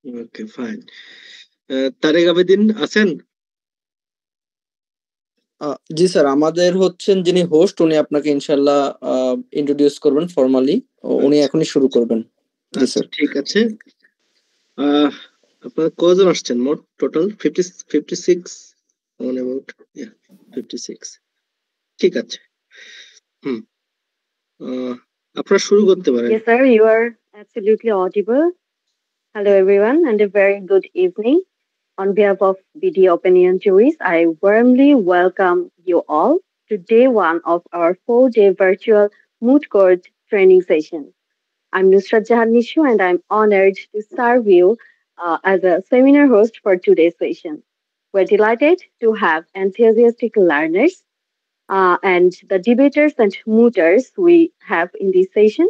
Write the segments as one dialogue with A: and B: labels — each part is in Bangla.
A: ওকে, ফাইন। তারেক আবেদিন আছেন?
B: জি স্যার, আমাদের হচ্ছেন যিনি হোস্ট, উনি আপনাকে ইনশাল্লাহ ইন্ট্রোডিউস করবেন ফর্মালি। উনি
A: আচ্ছা
B: এখনই শুরু করবেন। জি
A: আচ্ছা,
B: স্যার।
A: ঠিক আছে। আহ আপনারা কজন আসছেন মোট? Total 56 on about, 56। ঠিক আছে। হুম। আহ, আপনারা শুরু করতে পারেন।
C: Yes, sir, you are absolutely audible. Hello, everyone, and a very good evening. On behalf of BD Opinion Juries, I warmly welcome you all to day one of our 4-day virtual mood court training session. I'm Nusrat Jahan Nishu, and I'm honored to serve you as a seminar host for today's session. We're delighted to have enthusiastic learners and the debaters and mooters we have in this session.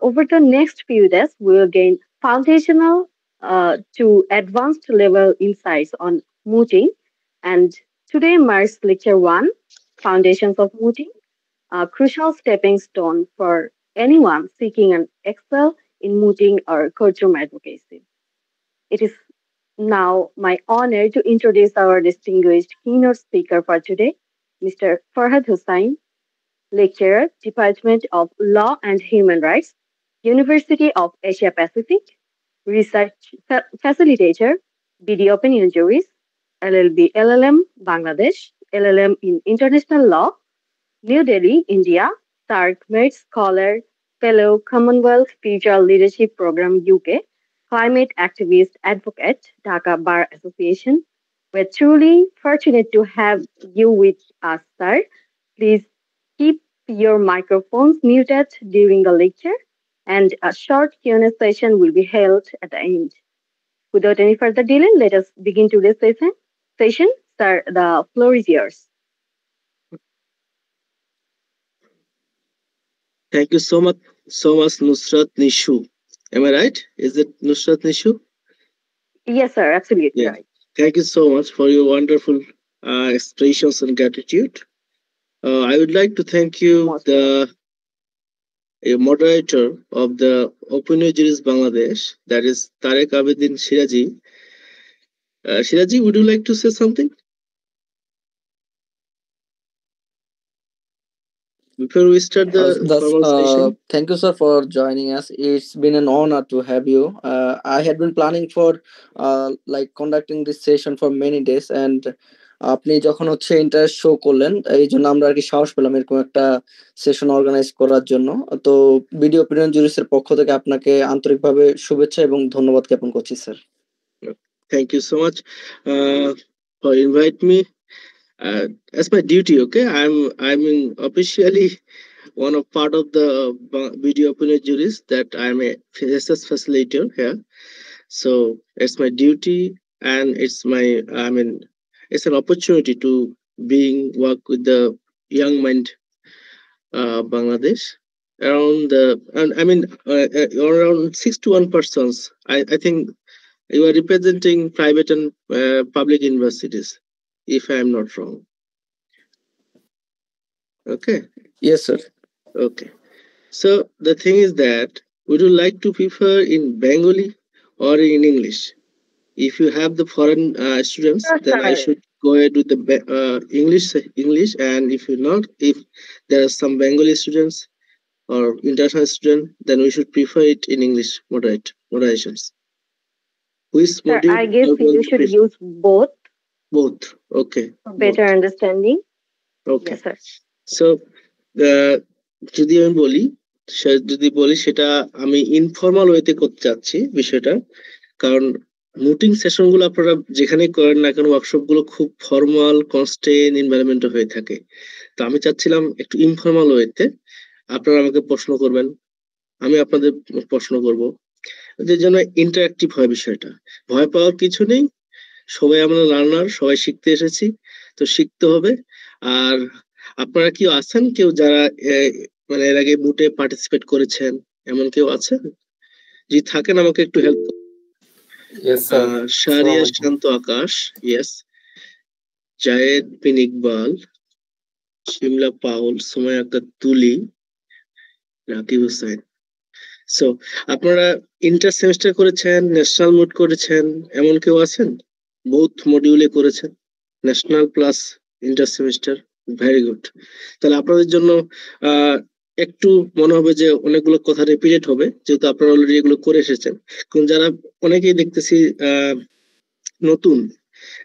C: Over the next few days, we will gain foundational to advanced level insights on mooting. And today marks lecture one, Foundations of Mooting, a crucial stepping stone for anyone seeking an excel in mooting or courtroom advocacy. It is now my honor to introduce our distinguished keynote speaker for today, Mr. Farhad Hussain, lecturer, Department of Law and Human Rights, University of Asia Pacific, research facilitator, BD Opinion Juries, LLB LLM Bangladesh, LLM in International Law, New Delhi, India, Stark Merit Scholar, Fellow Commonwealth Future Leadership Program UK, Climate Activist Advocate, Dhaka Bar Association. We're truly fortunate to have you with us, sir. Please keep your microphones muted during the lecture, and a short Q&A session will be held at the end. Without any further delay, let us begin today's session. Sir, the floor is yours.
A: Thank you so much, Nusrat Nishu. Am I right? Is it Nusrat Nishu?
C: Yes, sir, absolutely
A: Yeah.
C: right.
A: Thank you so much for your wonderful expressions and gratitude. I would like to thank you,
C: Most welcome.
A: a moderator of the Opinion Juries Bangladesh, that is Tarek Abedin Shiraji. Shiraji, would you like to say something before we start the formal session?
B: Thank you, sir, for joining us. It's been an honor to have you. I had been planning for like conducting this session for many days, and আপনি যখন হচ্ছে ইন্টারেস্ট শো করলেন, এই জন্য আমরা আর কি সাহস পেলাম এরকম একটা সেশন অর্গানাইজ করার জন্য। তো বিডি অপিনিয়ন জুরিসের পক্ষ থেকে আপনাকে আন্তরিকভাবে শুভেচ্ছা এবং ধন্যবাদ জ্ঞাপন করছি sir.
A: Thank you so much for inviting me. As my duty, okay, I'm officially one of part of the video opinion juries, that I'm a SS facilitator here. So it's my duty, and it's an opportunity to work with the young mind Bangladesh around around 6 to 1 persons. I think you are representing private and public universities, if I am not wrong. Okay.
B: Yes, sir.
A: Okay. So the thing is that, would you like to prefer in Bengali or in English? If you have the foreign students,
C: Sure,
A: then I
C: sir.
A: should go ahead with the English, and if there are some Bengali students or international student, then we should prefer it in English moderations. Which
C: Sir,
A: module
C: I guess
A: are going
C: you
A: to
C: should
A: prefer?
C: use both
A: Both. Okay.
C: for better
A: Both.
C: understanding.
A: Okay.
C: Yes, sir.
A: So যদি আমি বলি সেটা আমি ইনফর্মাল ওয়েতে করতে চাচ্ছি বিষয়টা, কারণ মুটিং সেশন গুলো আপনারা যেখানে করেন না কেন, ওয়ার্কশপ গুলো খুব ফর্মাল কনস্টেন্ট এনভায়রনমেন্টে হয়ে থাকে। তো আমি চাচ্ছিলাম একটু ইনফর্মাল ওয়েতে আপনারা আমাকে প্রশ্ন করবেন, আমি আপনাদের প্রশ্ন করব, যে যেন ইন্টারঅ্যাক্টিভ হয় বিষয়টা। ভয় পাওয়ার কিছু নেই, সবাই আমরা লার্নার, সবাই শিখতে এসেছি, তো শিখতে হবে। আর আপনারা কি আছেন কেউ যারা মানে এর আগে বুটে পার্টিসিপেট করেছেন, এমন কেউ আছেন? যদি থাকেন আমাকে একটু হেল্প। শাহরিয়ার শান্ত আকাশ, ইয়েস। জায়েদ বিন ইকবাল, শিমলা পাউল, সুমাইয়া আক্তার তুলি, রাকিব হোসেন। সো আপনারা ইন্টার সেমিস্টার করেছেন, ন্যাশনাল মোড করেছেন, এমন কেউ আছেন? বোথ মডিউলে করেছেন, national plus inter semester. Very good. তাহলে আপনাদের জন্য আহ একটু মনে হবে যে অনেকগুলো কথা রিপিটেড হবে, যেহেতু আপনারা অলরেডি এগুলো করে এসেছেন। কারণ যারা অনেকেই দেখতেছি নতুন,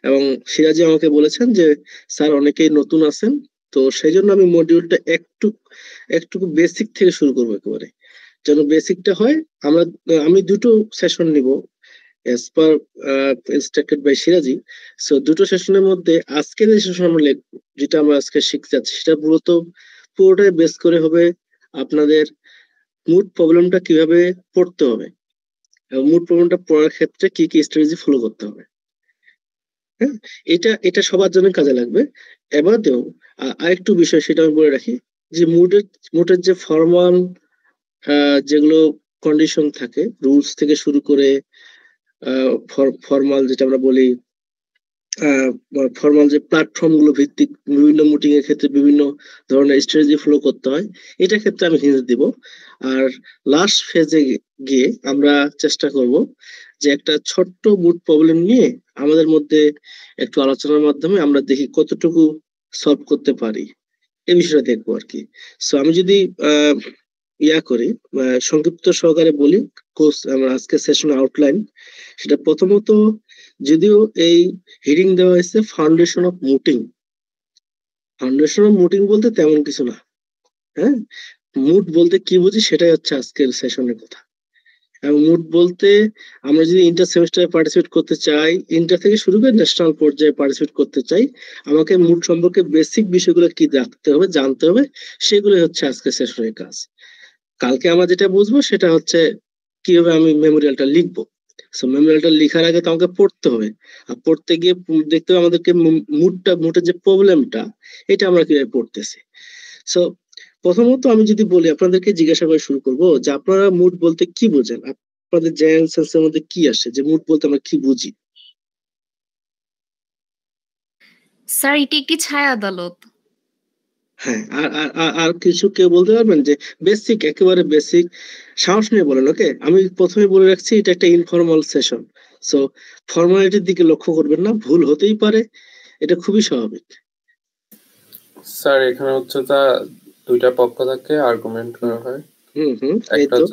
A: এবং সিরাজি আমাকে বলেছেন যে স্যার অনেকেই নতুন আছেন, তো সেই জন্য আমি মডিউলটা একটু বেসিক থেকে শুরু করবো একেবারে, যেন বেসিকটা হয়। আমি দুটো সেশন নিব as per instructed by Siraji. So দুটো সেশনের মধ্যে আজকে যে সেশন যেটা আমরা আজকে শিখতে যাচ্ছি সেটা পুরোটাই বেস করে হবে আপনাদের মুড প্রবলেমটা কিভাবে পড়তে হবে, এবং মুড প্রবলেমটা পড়ার ক্ষেত্রে কি কি স্ট্র্যাটেজি ফলো করতে হবে। হ্যাঁ, এটা সবার জন্য কাজে লাগবে। এবারেও আরেকটু বিষয় সেটা আমি বলে রাখি, যে মুডের যে ফর্মাল যেগুলো কন্ডিশন থাকে, রুলস থেকে শুরু করে ফর্মাল যেটা আমরা বলি, ফর্মাল যে প্ল্যাটফর্ম গুলো ভিত্তিক বিভিন্ন মিটিং এর ক্ষেত্রে বিভিন্ন ধরনের স্ট্র্যাটেজি ফলো করতে হয়, এটার ক্ষেত্রে আমি হিন্ট দিব। আর লাস্ট ফেজে গিয়ে আমরা চেষ্টা করব যে একটা ছোট্ট মুড প্রবলেম নিয়ে আমাদের মধ্যে একটু আলোচনার মাধ্যমে আমরা দেখি কতটুকু সলভ করতে পারি, এই বিষয়টা দেখবো আর কি। সো আমি যদি করি, সংক্ষিপ্ত সহকারে বলি কোর্স আমরা আজকে সেশন আউটলাইন, সেটা প্রথমত, যদিও এই হেডিং দেওয়া হয়েছে ফাউন্ডেশন অফ মুটিং, ফাউন্ডেশন অফ মুটিং বলতে তেমন কিছু না। হ্যাঁ, মুড বলতে কি বুঝি সেটাই হচ্ছে আজকের সেশনের কথা। এবং মুড বলতে আমরা যদি ইন্টার সেমিস্টারে পার্টিসিপেট করতে চাই, ইন্টার থেকে শুরু করে ন্যাশনাল পর্যায়ে পার্টিসিপেট করতে চাই, আমাকে মুড সম্পর্কে বেসিক বিষয়গুলো কি রাখতে হবে, জানতে হবে, সেগুলোই হচ্ছে আজকের সেশনের কাজ। কালকে আমরা যেটা বুঝবো সেটা হচ্ছে কিভাবে আমি মেমোরিয়ালটা লিখবো। সো মেমোরিয়ালটা লেখার আগে তো আমাকে পড়তে হবে, আর পড়তে গিয়ে দেখতে হবে আমাদেরকে মুডের যে প্রবলেমটা, এটা আমরা কিভাবে পড়তেছি। সো প্রথমত আমি যদি বলি, আপনাদেরকে জিজ্ঞাসা করে শুরু করবো যে আপনারা মুড বলতে কি বোঝেন, আপনাদের জেনারেল সেন্সের মধ্যে কি আসে যে মুড বলতে আমরা কি বুঝি?
D: স্যার এটি একটি ছায়া আদালত।
A: হ্যাঁ, আর কিছু কেউ বলতে পারবেন যে বেসিক, একেবারে বেসিক? সাহস নিয়ে বলেন। ওকে, আমি প্রথমে বলে রাখছি এটা একটা ইনফর্মাল সেশন, সো ফর্মালিটির দিকে লক্ষ্য করবেন না, ভুল হতেই পারে, এটা খুবই স্বাভাবিক।
E: স্যার এখানে হচ্ছে তা দুইটা পক্ষ থেকে আর্গুমেন্ট করা হয়।
A: এই তো।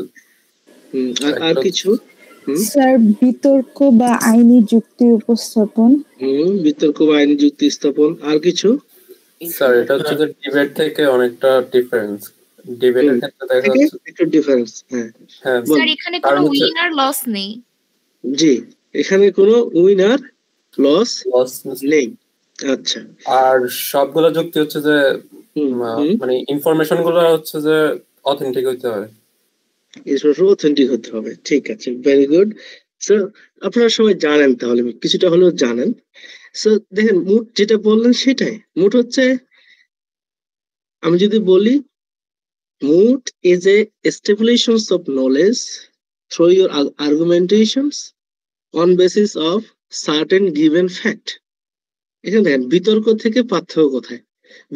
A: আর কিছু?
F: স্যার বিতর্ক বা আইনি যুক্তি উপস্থাপন।
A: বিতর্ক বা আইনি যুক্তি স্থাপন। আর কিছু?
E: স্যার এটা হচ্ছে যে ডিবেট থেকে অনেকটা ডিফারেন্স, ডিবেটের ক্ষেত্রে দেখা যাচ্ছে
A: একটু ডিফারেন্স। হ্যাঁ
D: স্যার এখানে কোনো উইনার লস নেই।
A: জি, এখানে কোনো উইনার লস নেই। আচ্ছা,
E: আর সবগুলো যুক্তি হচ্ছে যে মানে ইনফরমেশন গুলো হচ্ছে যে অথেন্টিক হইতে হবে,
A: অথেন্টিক হতে হবে। ঠিক আছে, ভেরি গুড। সো আপনারা সবাই জানেন, তাহলে কিছুটা হলেও জানেন। সো দেখেন, মুড যেটা বললেন সেটাই। মুড হচ্ছে, আমি যদি বলি, moot is a establishment of knowledge through your argumentations on basis of certain given fact. এখানে দেখেন বিতর্ক থেকে পার্থক্য কোথায়।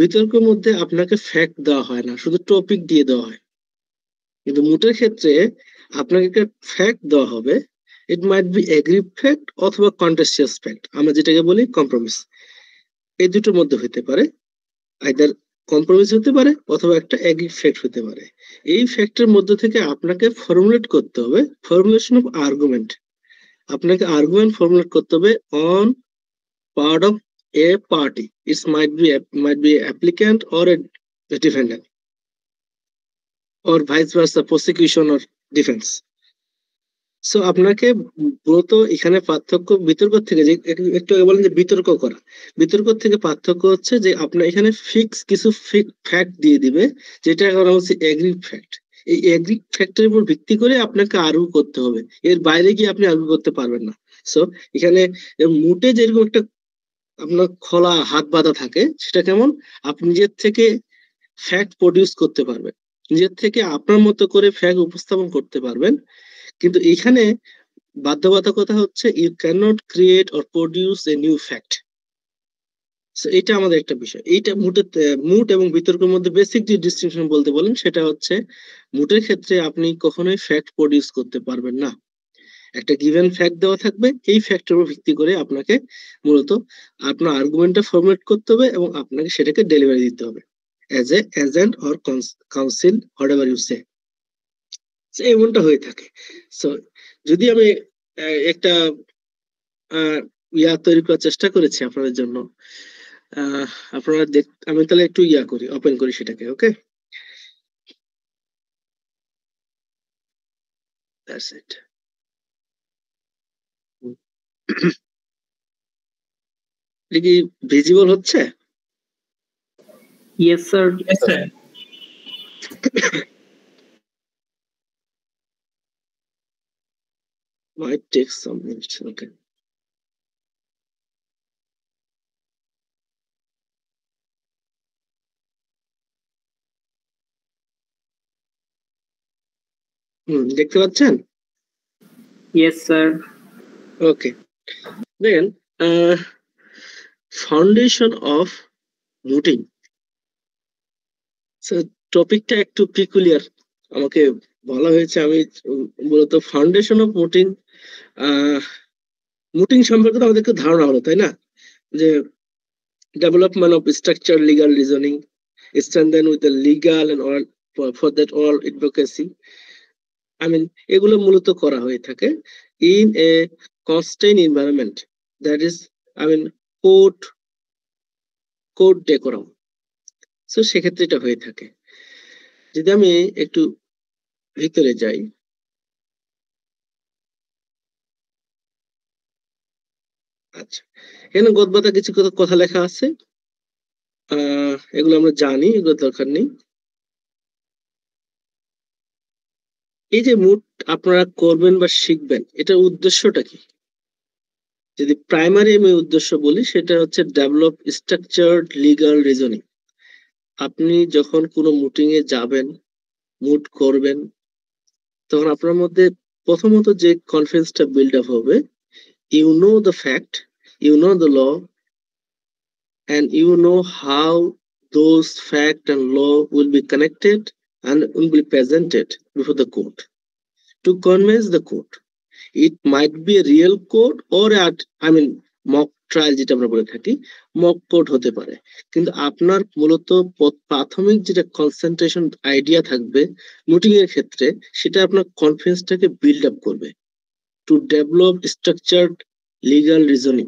A: বিতর্কের মধ্যে আপনাকে ফ্যাক্ট দেওয়া হয় না, শুধু টপিক দিয়ে দেওয়া হয়। কিন্তু মুটের ক্ষেত্রে আপনাকে একটা ফ্যাক্ট দেওয়া হবে, ইট মাইট বি এগ্রি ফ্যাক্ট অথবা কন্টেস্টিয়াস ফ্যাক্ট, আমরা যেটাকে বলি কম্প্রোমিস। এই দুটোর মধ্যে হতে পারে, আইদার কম্প্রোমিস হতে পারে অথবা একটা এগ্রি ফ্যাক্ট হতে পারে। এই ফ্যাক্টের মধ্যে থেকে আপনাকে ফর্মুলেট করতে হবে, ফর্মুলেশন অফ আর্গুমেন্ট। আপনাকে আর্গুমেন্ট ফর্মুলেট করতে হবে on part of a party. It might be applicant or a defendant, or vice versa, prosecution or defense. So আপনাকে মূলত এখানে পার্থক্য বিতর্ক থেকে, যে একটু আগে বলেন যে বিতর্ক করা, বিতর্ক থেকে পার্থক্য হচ্ছে যে আপনার এখানে ফিক্স কিছু ফ্যাক্ট দিয়ে দিবে, যেটা করা হচ্ছে এগ্রি ফ্যাক্ট। এই এগ্রি ফ্যাক্টের উপর ভিত্তি করে আপনাকে আর্গু করতে হবে, এর বাইরে গিয়ে আপনি আর্গু করতে পারবেন না। সো এখানে মুটে যেরকম একটা আপনার খোলা হাত বাঁধা থাকে, সেটা কেমন, আপনি নিজের থেকে ফ্যাক্ট প্রডিউস করতে পারবেন, নিজের থেকে আপনার মতো করে ফ্যাক্ট উপস্থাপন করতে পারবেন। কিন্তু এখানে বাধ্যবাধকতা হচ্ছে, you can not create or produce a new fact. So, এটা আমাদের একটা বিষয়। এইটা মুট এবং বিতর্কের মধ্যে বেসিক যে ডিস্টিংশন বলতে বলেন সেটা হচ্ছে মুটের ক্ষেত্রে আপনি কখনোই ফ্যাক্ট প্রডিউস করতে পারবেন না। একটা গিভেন ফ্যাক্ট দেওয়া থাকবে, এই ফ্যাক্টের উপর ভিত্তি করে আপনাকে মূলত আপনার আর্গুমেন্টটা ফরম্যাট করতে হবে এবং আপনাকে সেটাকে ডেলিভারি দিতে হবে as a agent or counsel whatever you say. এমনটা হয়ে থাকে। সো যদি আমি একটা ইয়া তৈরি করার চেষ্টা করেছি আপনাদের জন্য, আপনারা আমি তাহলে একটু ইয়া করি, ওপেন করি সেটাকে। ওকে, দ্যাটস ইট। এটা কি ভিজিবল হচ্ছে?
G: Yes sir.
E: Yes, sir.
A: Might take some minutes. Okay. দেখতে পাচ্ছেন?
G: Yes sir.
A: Okay. Then foundation of mooting. So টপিকটা একটু পিকুলিয়ার আমাকে বলা হয়েছে। আমি মূলত ফাউন্ডেশন অফ মুটিং, মুটিং সম্পর্কে আমাদের ধারণা হলো, তাই না? যে development of structured legal reasoning, strengthen with the legal and all for that all advocacy. I mean, এগুলো মূলত করা হয়ে থাকে in a constrained environment, that is, I mean, court decorum. So সেক্ষেত্রে এটা হয়ে থাকে। যদি আমি একটু ভিতরে যাই, আচ্ছা, এখানে গদবাতা কিছু কথা লেখা আছে, এগুলো আমরা জানি, এগুলো দরকার নেই। এই যে মুট আপনারা করবেন বা শিখবেন, এটার উদ্দেশ্যটা কি? যদি প্রাইমারি আমি উদ্দেশ্য বলি, সেটা হচ্ছে ডেভেলপ স্ট্রাকচার্ড লিগাল রিজনিং। আপনি যখন কোনো মুটিং এ যাবেন, মুট করবেন, তখন আপনার মধ্যে প্রথমত যে কনফিডেন্সটা বিল্ড আপ হবে, you know the fact, you know the law, and you know how those fact and law will be connected and will be presented before the court to convince the court. It might be a real court or mock trial, যেটা আমরা বলে থাকি, মক কোর্ট হতে পারে। কিন্তু আপনার মূলত প্রাথমিক যেটা কনসেন্ট্রেশন আইডিয়া থাকবে মুটিং এর ক্ষেত্রে, সেটা আপনার কনফিডেন্সটাকে বিল্ড আপ করবে to develop structured legal reasoning.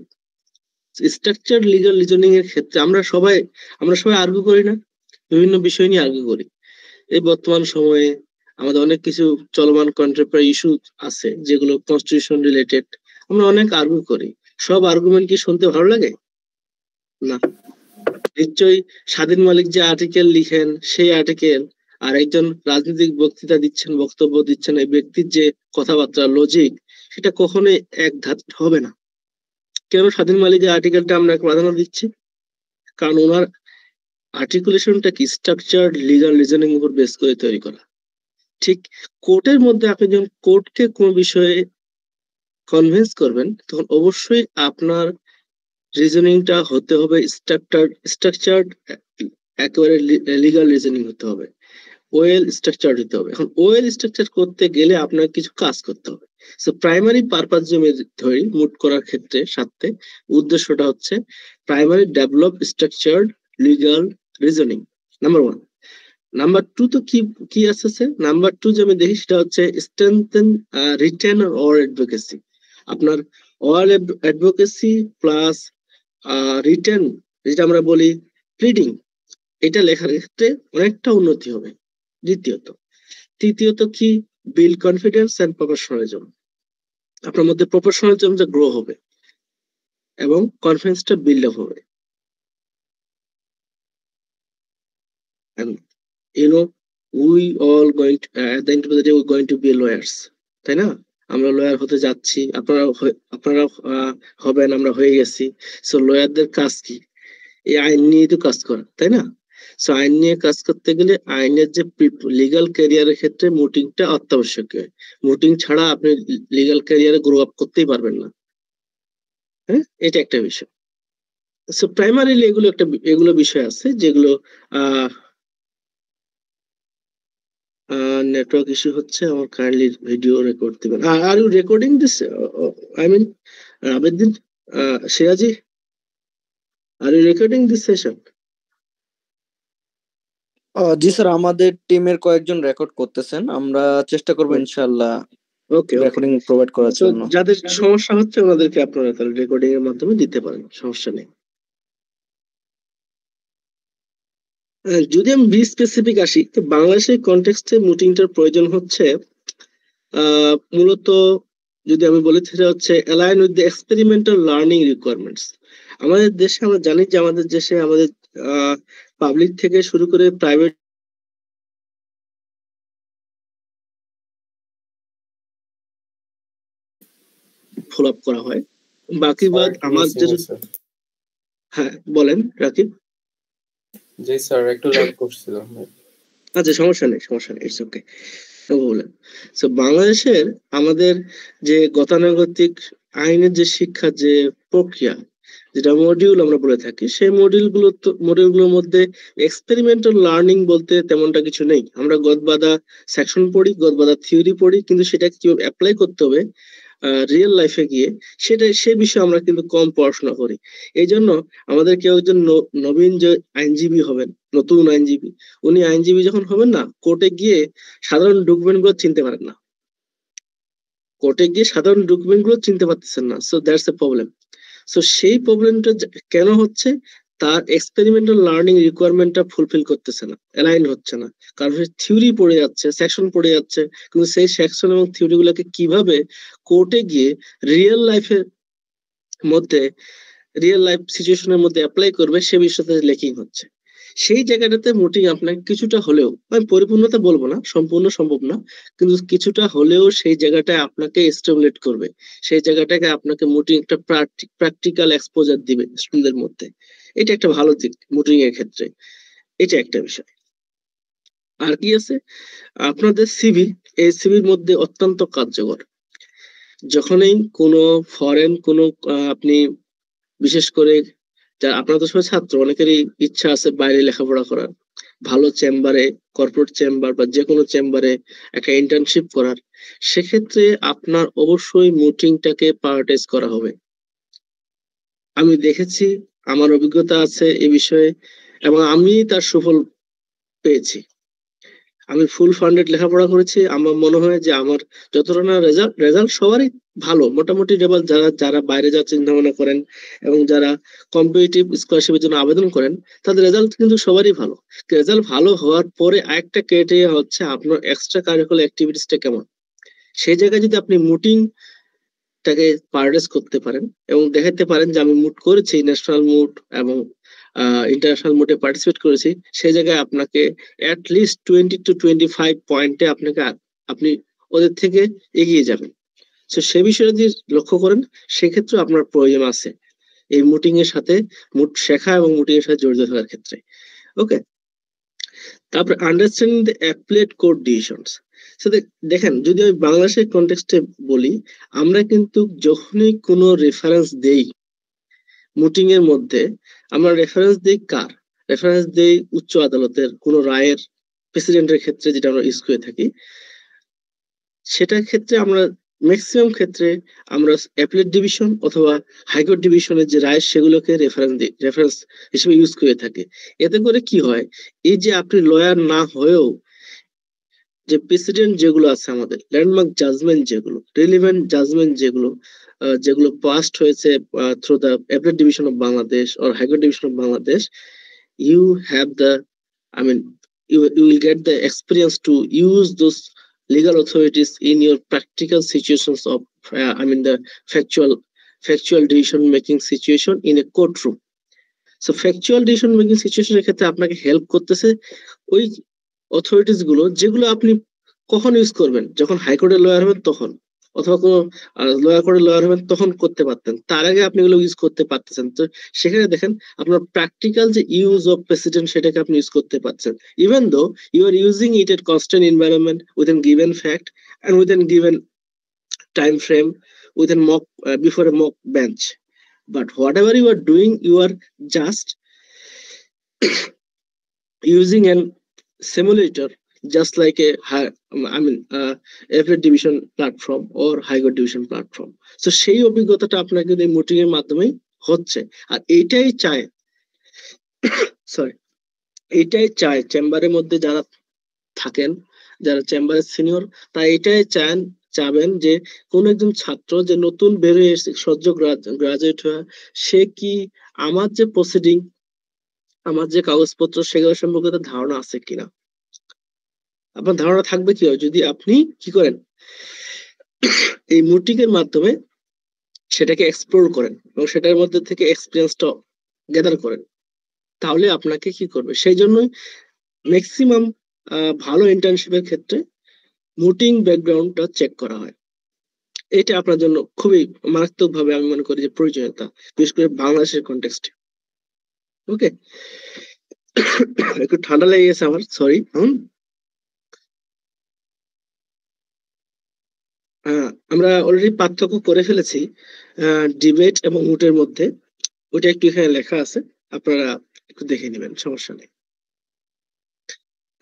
A: Structured legal reasoning এর ক্ষেত্রে আমরা সবাই আর্গু করি না, বিভিন্ন বিষয় নিয়ে আর্গু করি। এই বর্তমান সময়ে আমাদের অনেক কিছু চলমান কন্টেম্পোরারি ইস্যু আছে যেগুলো কনস্টিটিউশন রিলেটেড, আমরা অনেক আর্গু করি। সব আর্গুমেন্ট কি শুনতে ভালো লাগে? না। নিশ্চয়ই স্বাধীন মালিক যে আর্টিকেল লিখেন, সেই আর্টিকেল আর একজন রাজনৈতিক বক্তৃতা দিচ্ছেন, বক্তব্য দিচ্ছেন, এই ব্যক্তির যে কথাবার্তা, লজিক, সেটা কখনোই এক ধাত হবে না। কেন স্বাধীন মালিকের আর্টিকেলটা আমরা প্রাধান্য দিচ্ছি? কারণ ওনার আর্টিকুলেশনটা কি স্ট্রাকচার্ড লিগাল রিজনিং উপর বেস করে তৈরি করা। ঠিক কোর্টের মধ্যে আপনি যখন কোর্টকে কোন বিষয়ে কনভিন্স করবেন, তখন অবশ্যই আপনার রিজনিংটা হতে হবে স্ট্রাকচার্ড, একেবারে লিগাল রিজনিং হতে হবে, ওয়েল স্ট্রাকচার হতে হবে। এখন ওয়েল স্ট্রাকচার করতে গেলে আপনার কিছু কাজ করতে হবে। সো প্রাইমারি পারপাস যে আমি ধরি মুট করার ক্ষেত্রে, সাথে উদ্দেশ্যটা হচ্ছে primary develop structured legal reasoning, number 1। Number 2 তো কি আছে? নাম্বার 2 যে আমি দেখি সেটা হচ্ছে স্ট্রেংথেন রিটেন অর অ্যাডভোকেসি। আপনার অল অ্যাডভোকেসি প্লাস রিটেন, যেটা আমরা বলি প্লিডিং, এটা লেখার ক্ষেত্রে অনেকটা উন্নতি হবে। তৃতীয়ত কি? Build confidence and professionalism. আপনার মধ্যে প্রফেশনালিজমটা গ্রো হবে এবং কনফিডেন্সটা বিল্ড আপ হবে। And you know, we all going to, at the end of the day, we're going to be lawyers, তাই না? আমরা লয়ার হতে যাচ্ছি, আপনারা হবেন, আমরা হয়ে গেছি। সো লয়ারদের কাজ কি? এই আইন নিয়ে তো কাজ করা, তাই না? সো আইন নিয়ে কাজ করতে গেলে আইনের যে লিগাল ক্যারিয়ারের ক্ষেত্রে মুটিংটা অত্যাবশ্যকীয়। মুটিং ছাড়া আপনি লিগাল ক্যারিয়ারে গ্রো আপ করতেই পারবেন না। হ্যাঁ, এটা একটা বিষয়। সো প্রাইমারিলি এগুলো বিষয় আছে যেগুলো নেটওয়ার্ক ইস্যু হচ্ছে, আমার কাইন্ডলি ভিডিও রেকর্ড দিবেন। Are you recording this, I mean Abedin, Siraji, are you recording this session?
B: জি স্যার, আমাদের টিমের কয়েকজন রেকর্ড করতেছেন, আমরা চেষ্টা করবো ইনশাআল্লাহ
A: ওকে
B: রেকর্ডিং প্রোভাইড করার জন্য।
A: যাদের সমস্যা হচ্ছে ওনাদেরকে আপনারা তাহলে রেকর্ডিং এর মাধ্যমে দিতে পারেন, সমস্যা নেই। যদি আমি বি স্পেসিফিক আসি, তো বাংলাদেশের কনটেক্সটে মুটিংটার প্রয়োজন হচ্ছে মূলত, যদি আমি বলি সেটা হচ্ছে align with the experimental learning requirements. আমাদের দেশে আমরা জানি যে আমাদের দেশে আমাদের পাবলিক থেকে শুরু করে প্রাইভেট ফলো আপ করা হয়। বাকি বাদ আমার হ্যাঁ বলেন রাকিব।
E: জি স্যার, একটু ল্যাগ করছিল।
A: আচ্ছা, সমস্যা নেই, ইটস ওকে, বলেন। সো বাংলাদেশের আমাদের যে গতানুগতিক আইনের যে শিক্ষার যে প্রক্রিয়া, যেটা মডিউল আমরা বলে থাকি, সেই মডিউলগুলোর মধ্যে এক্সপেরিমেন্টাল লার্নিং বলতে তেমনটা কিছু নেই। আমরা গদবাদা সেকশন পড়ি, গদবাদা থিওরি পড়ি, কিন্তু সেটা কিভাবে অ্যাপ্লাই করতে হবে রিয়েল লাইফে গিয়ে, সে বিষয়ে আমরা কিন্তু কম পড়াশোনা করি। এই জন্য আমাদের কেউ একজন নবীন যে আইনজীবী হবেন, নতুন আইনজীবী, উনি আইনজীবী যখন হবেন না, কোর্টে গিয়ে সাধারণ ডকুমেন্ট গুলো চিনতে পারেন না, চিনতে পারতেছেন না। So that's a problem. So সেই প্রবলেমটা কেন হচ্ছে? তার এক্সপেরিমেন্টাল লার্নিং রিকোয়ারমেন্টটা ফুলফিল করতেছে না, অ্যালাইন হচ্ছে না। কারণ থিওরি পড়ে যাচ্ছে, সেকশন পড়ে যাচ্ছে, কিন্তু সেই সেকশন এবং থিওরি গুলোকে কিভাবে কোর্টে গিয়ে রিয়েল লাইফের মধ্যে, রিয়েল লাইফ সিচুয়েশনের মধ্যে অ্যাপ্লাই করবে, সে বিষয়তে লেকিং হচ্ছে। সেই জায়গাটাতে মুটিং আপনাকে কিছুটা হলেও, আমি পরিপূর্ণতা বলবো না, সম্পূর্ণ সম্ভব না, কিন্তু কিছুটা হলেও সেই জায়গাটায় আপনাকে স্টিমুলেট করবে, সেই জায়গাটাকে আপনাকে মুটিং একটা প্র্যাকটিক্যাল এক্সপোজার দিবে স্টুডেন্টদের মধ্যে। এটা একটা ভালো দিক মুটিং এর ক্ষেত্রে, এটা একটা বিষয়। আর কি আছে, আপনাদের সিভি, এই সিভির মধ্যে অত্যন্ত কার্যকর। যখনই কোনো ফরেন কোনো আপনি, বিশেষ করে যারা, আপনারা তো সবাই ছাত্র, অনেকেরই ইচ্ছা আছে বাইরে লেখাপড়া করার, ভালো চেম্বারে, কর্পোরেট চেম্বার বা যে কোনো চেম্বারে একটা ইন্টার্নশিপ করার, সেক্ষেত্রে আপনার অবশ্যই মুটিংটাকে প্রায়োরিটাইজ করা হবে। আমি দেখেছি, আমার অভিজ্ঞতা আছে এ বিষয়ে, এবং আমি তার সুফল পেয়েছি। আমি ফুল ফান্ডেড লেখাপড়া করেছি, আমার মনে হয় যে আমার যতটা না রেজাল্ট সবারই ভালো, মোটামুটি রেজাল্ট, যারা বাইরে যাওয়ার চিন্তা ভাবনা করেন এবং যারা কম্পিটিটিভ স্কলারশিপের জন্য আবেদন করেন, তাদের রেজাল্ট কিন্তু সবারই ভালো। রেজাল্ট ভালো হওয়ার পরে আরেকটা ক্রাইটেরিয়া হচ্ছে আপনার এক্সট্রা কারিকুলার অ্যাক্টিভিটিসটা কেমন। সেই জায়গায় যদি আপনি মুটিংটাকে প্রায়োরিটাইজ করতে পারেন এবং দেখাতে পারেন যে আমি মুট করেছি, ন্যাশনাল মুট এবং ইন্টারন্যাশনাল মোডে পার্টিসিপেট করেছি, সেই জায়গায় আপনাকে অ্যাটলিস্ট 20 to 25 পয়েন্টে আপনি ওদের থেকে এগিয়ে যাবেন। তো সে বিষয়ে যদি লক্ষ্য করেন, সেক্ষেত্রে আপনার প্রয়োজন আছে এই মুটিং এর সাথে, মুট শেখা এবং মুটিং এর সাথে জড়িত থাকার ক্ষেত্রে। ওকে, তারপর understanding the applied court decisions. দেখেন, যদি আমি বাংলাদেশের কনটেক্সটে বলি, আমরা কিন্তু যখনই কোনো রেফারেন্স দেই মুটিং এর মধ্যে, আমরা রেফারেন্স দেই কার? রেফারেন্স দেই উচ্চ আদালতের কোন রায়ের, প্রেসিডেন্টের ক্ষেত্রে যেটা আমরা ইউজ করে থাকি, সেটার ক্ষেত্রে আমরা ম্যাক্সিমাম ক্ষেত্রে আমরা অ্যাপিলেট ডিভিশন অথবা হাইকোর্ট ডিভিশনের যে রায়, সেগুলোকে রেফারেন্স হিসেবে ইউজ করে থাকি। এতে করে কি হয়, এই যে আপনি লয়ার না হয়েও যে প্রেসিডেন্ট যেগুলো আছে আমাদের, ল্যান্ডমার্ক জাজমেন্ট যেগুলো, রিলিভেন্ট জাজমেন্ট যেগুলো পাস্ট হয়েছে through the appellate division of Bangladesh or high court division of Bangladesh, you have the, I mean, you will get the experience to use those legal authorities in your practical situations of the factual decision making situation in a courtroom. So factual decision making situation এর ক্ষেত্রে আপনাকে হেল্প করতেছে ওই অথরিটিস গুলো, যেগুলো আপনি কখন ইউজ করবেন, যখন হাইকোর্টের লয়ার হবেন তখন, অথবা কোনো লয়ার কোর্টের লয়ার হবেন তখন করতে পারতেন, তার আগে আপনি এগুলো ইউজ করতে পারতেছেন। তো সেখানে দেখেন আপনার প্র্যাকটিক্যাল যে ইউজ অফ প্রেসিডেন্ট, সেটাকে আপনি ইউজ করতে পারছেন, even though you are using it at constant environment with an given fact and with a given time frame, with a mock before a mock bench. but whatever you are doing, you are just using an simulator, just like a FA division platform or high court division platform. So সেই অভিজ্ঞতাটা আপনাকে এই মুটিং এর মাধ্যমে হচ্ছে, আর এইটাই চায় এইটাই চায় চেম্বারের মধ্যে যারা থাকেন, যারা চেম্বারের সিনিয়র, তারা এটাই চাবেন যে কোন একজন ছাত্র যে নতুন বেরিয়ে এসে সদ্য গ্রাজুয়েট হয়ে সে কি আমার যে প্রসিডিং, আমার যে কাগজপত্র সেগুলো সম্পর্কে তার ধারণা আছে কিনা। আপনার ধারণা থাকবে কি যদি আপনি কি করেন, এই মুটিং এর মাধ্যমে সেটাকে এক্সপ্লোর করেন এবং সেটার মধ্যে থেকে এক্সপিরিয়েন্সটা গ্যাদার করেন, তাহলে আপনাকে কি করবে। সেই জন্যই ম্যাক্সিমাম ভালো ইন্টার্নশিপের ক্ষেত্রে মুটিং ব্যাকগ্রাউন্ডটা চেক করা হয়। এটা আপনার জন্য খুবই মারাত্মক ভাবে আমি মনে করি যে প্রয়োজনীয়তা, বিশেষ করে বাংলাদেশের কনটেক্সটে। ওকে, একটু ঠান্ডা লেগে গেছে আমার, সরি। আমরা অলরেডি পার্থক্য করে ফেলেছি ডিবেট এবং মুটের মধ্যে, ওটা একটু এখানে লেখা আছে, আপনারা একটু দেখে নেবেন, সমস্যা নেই।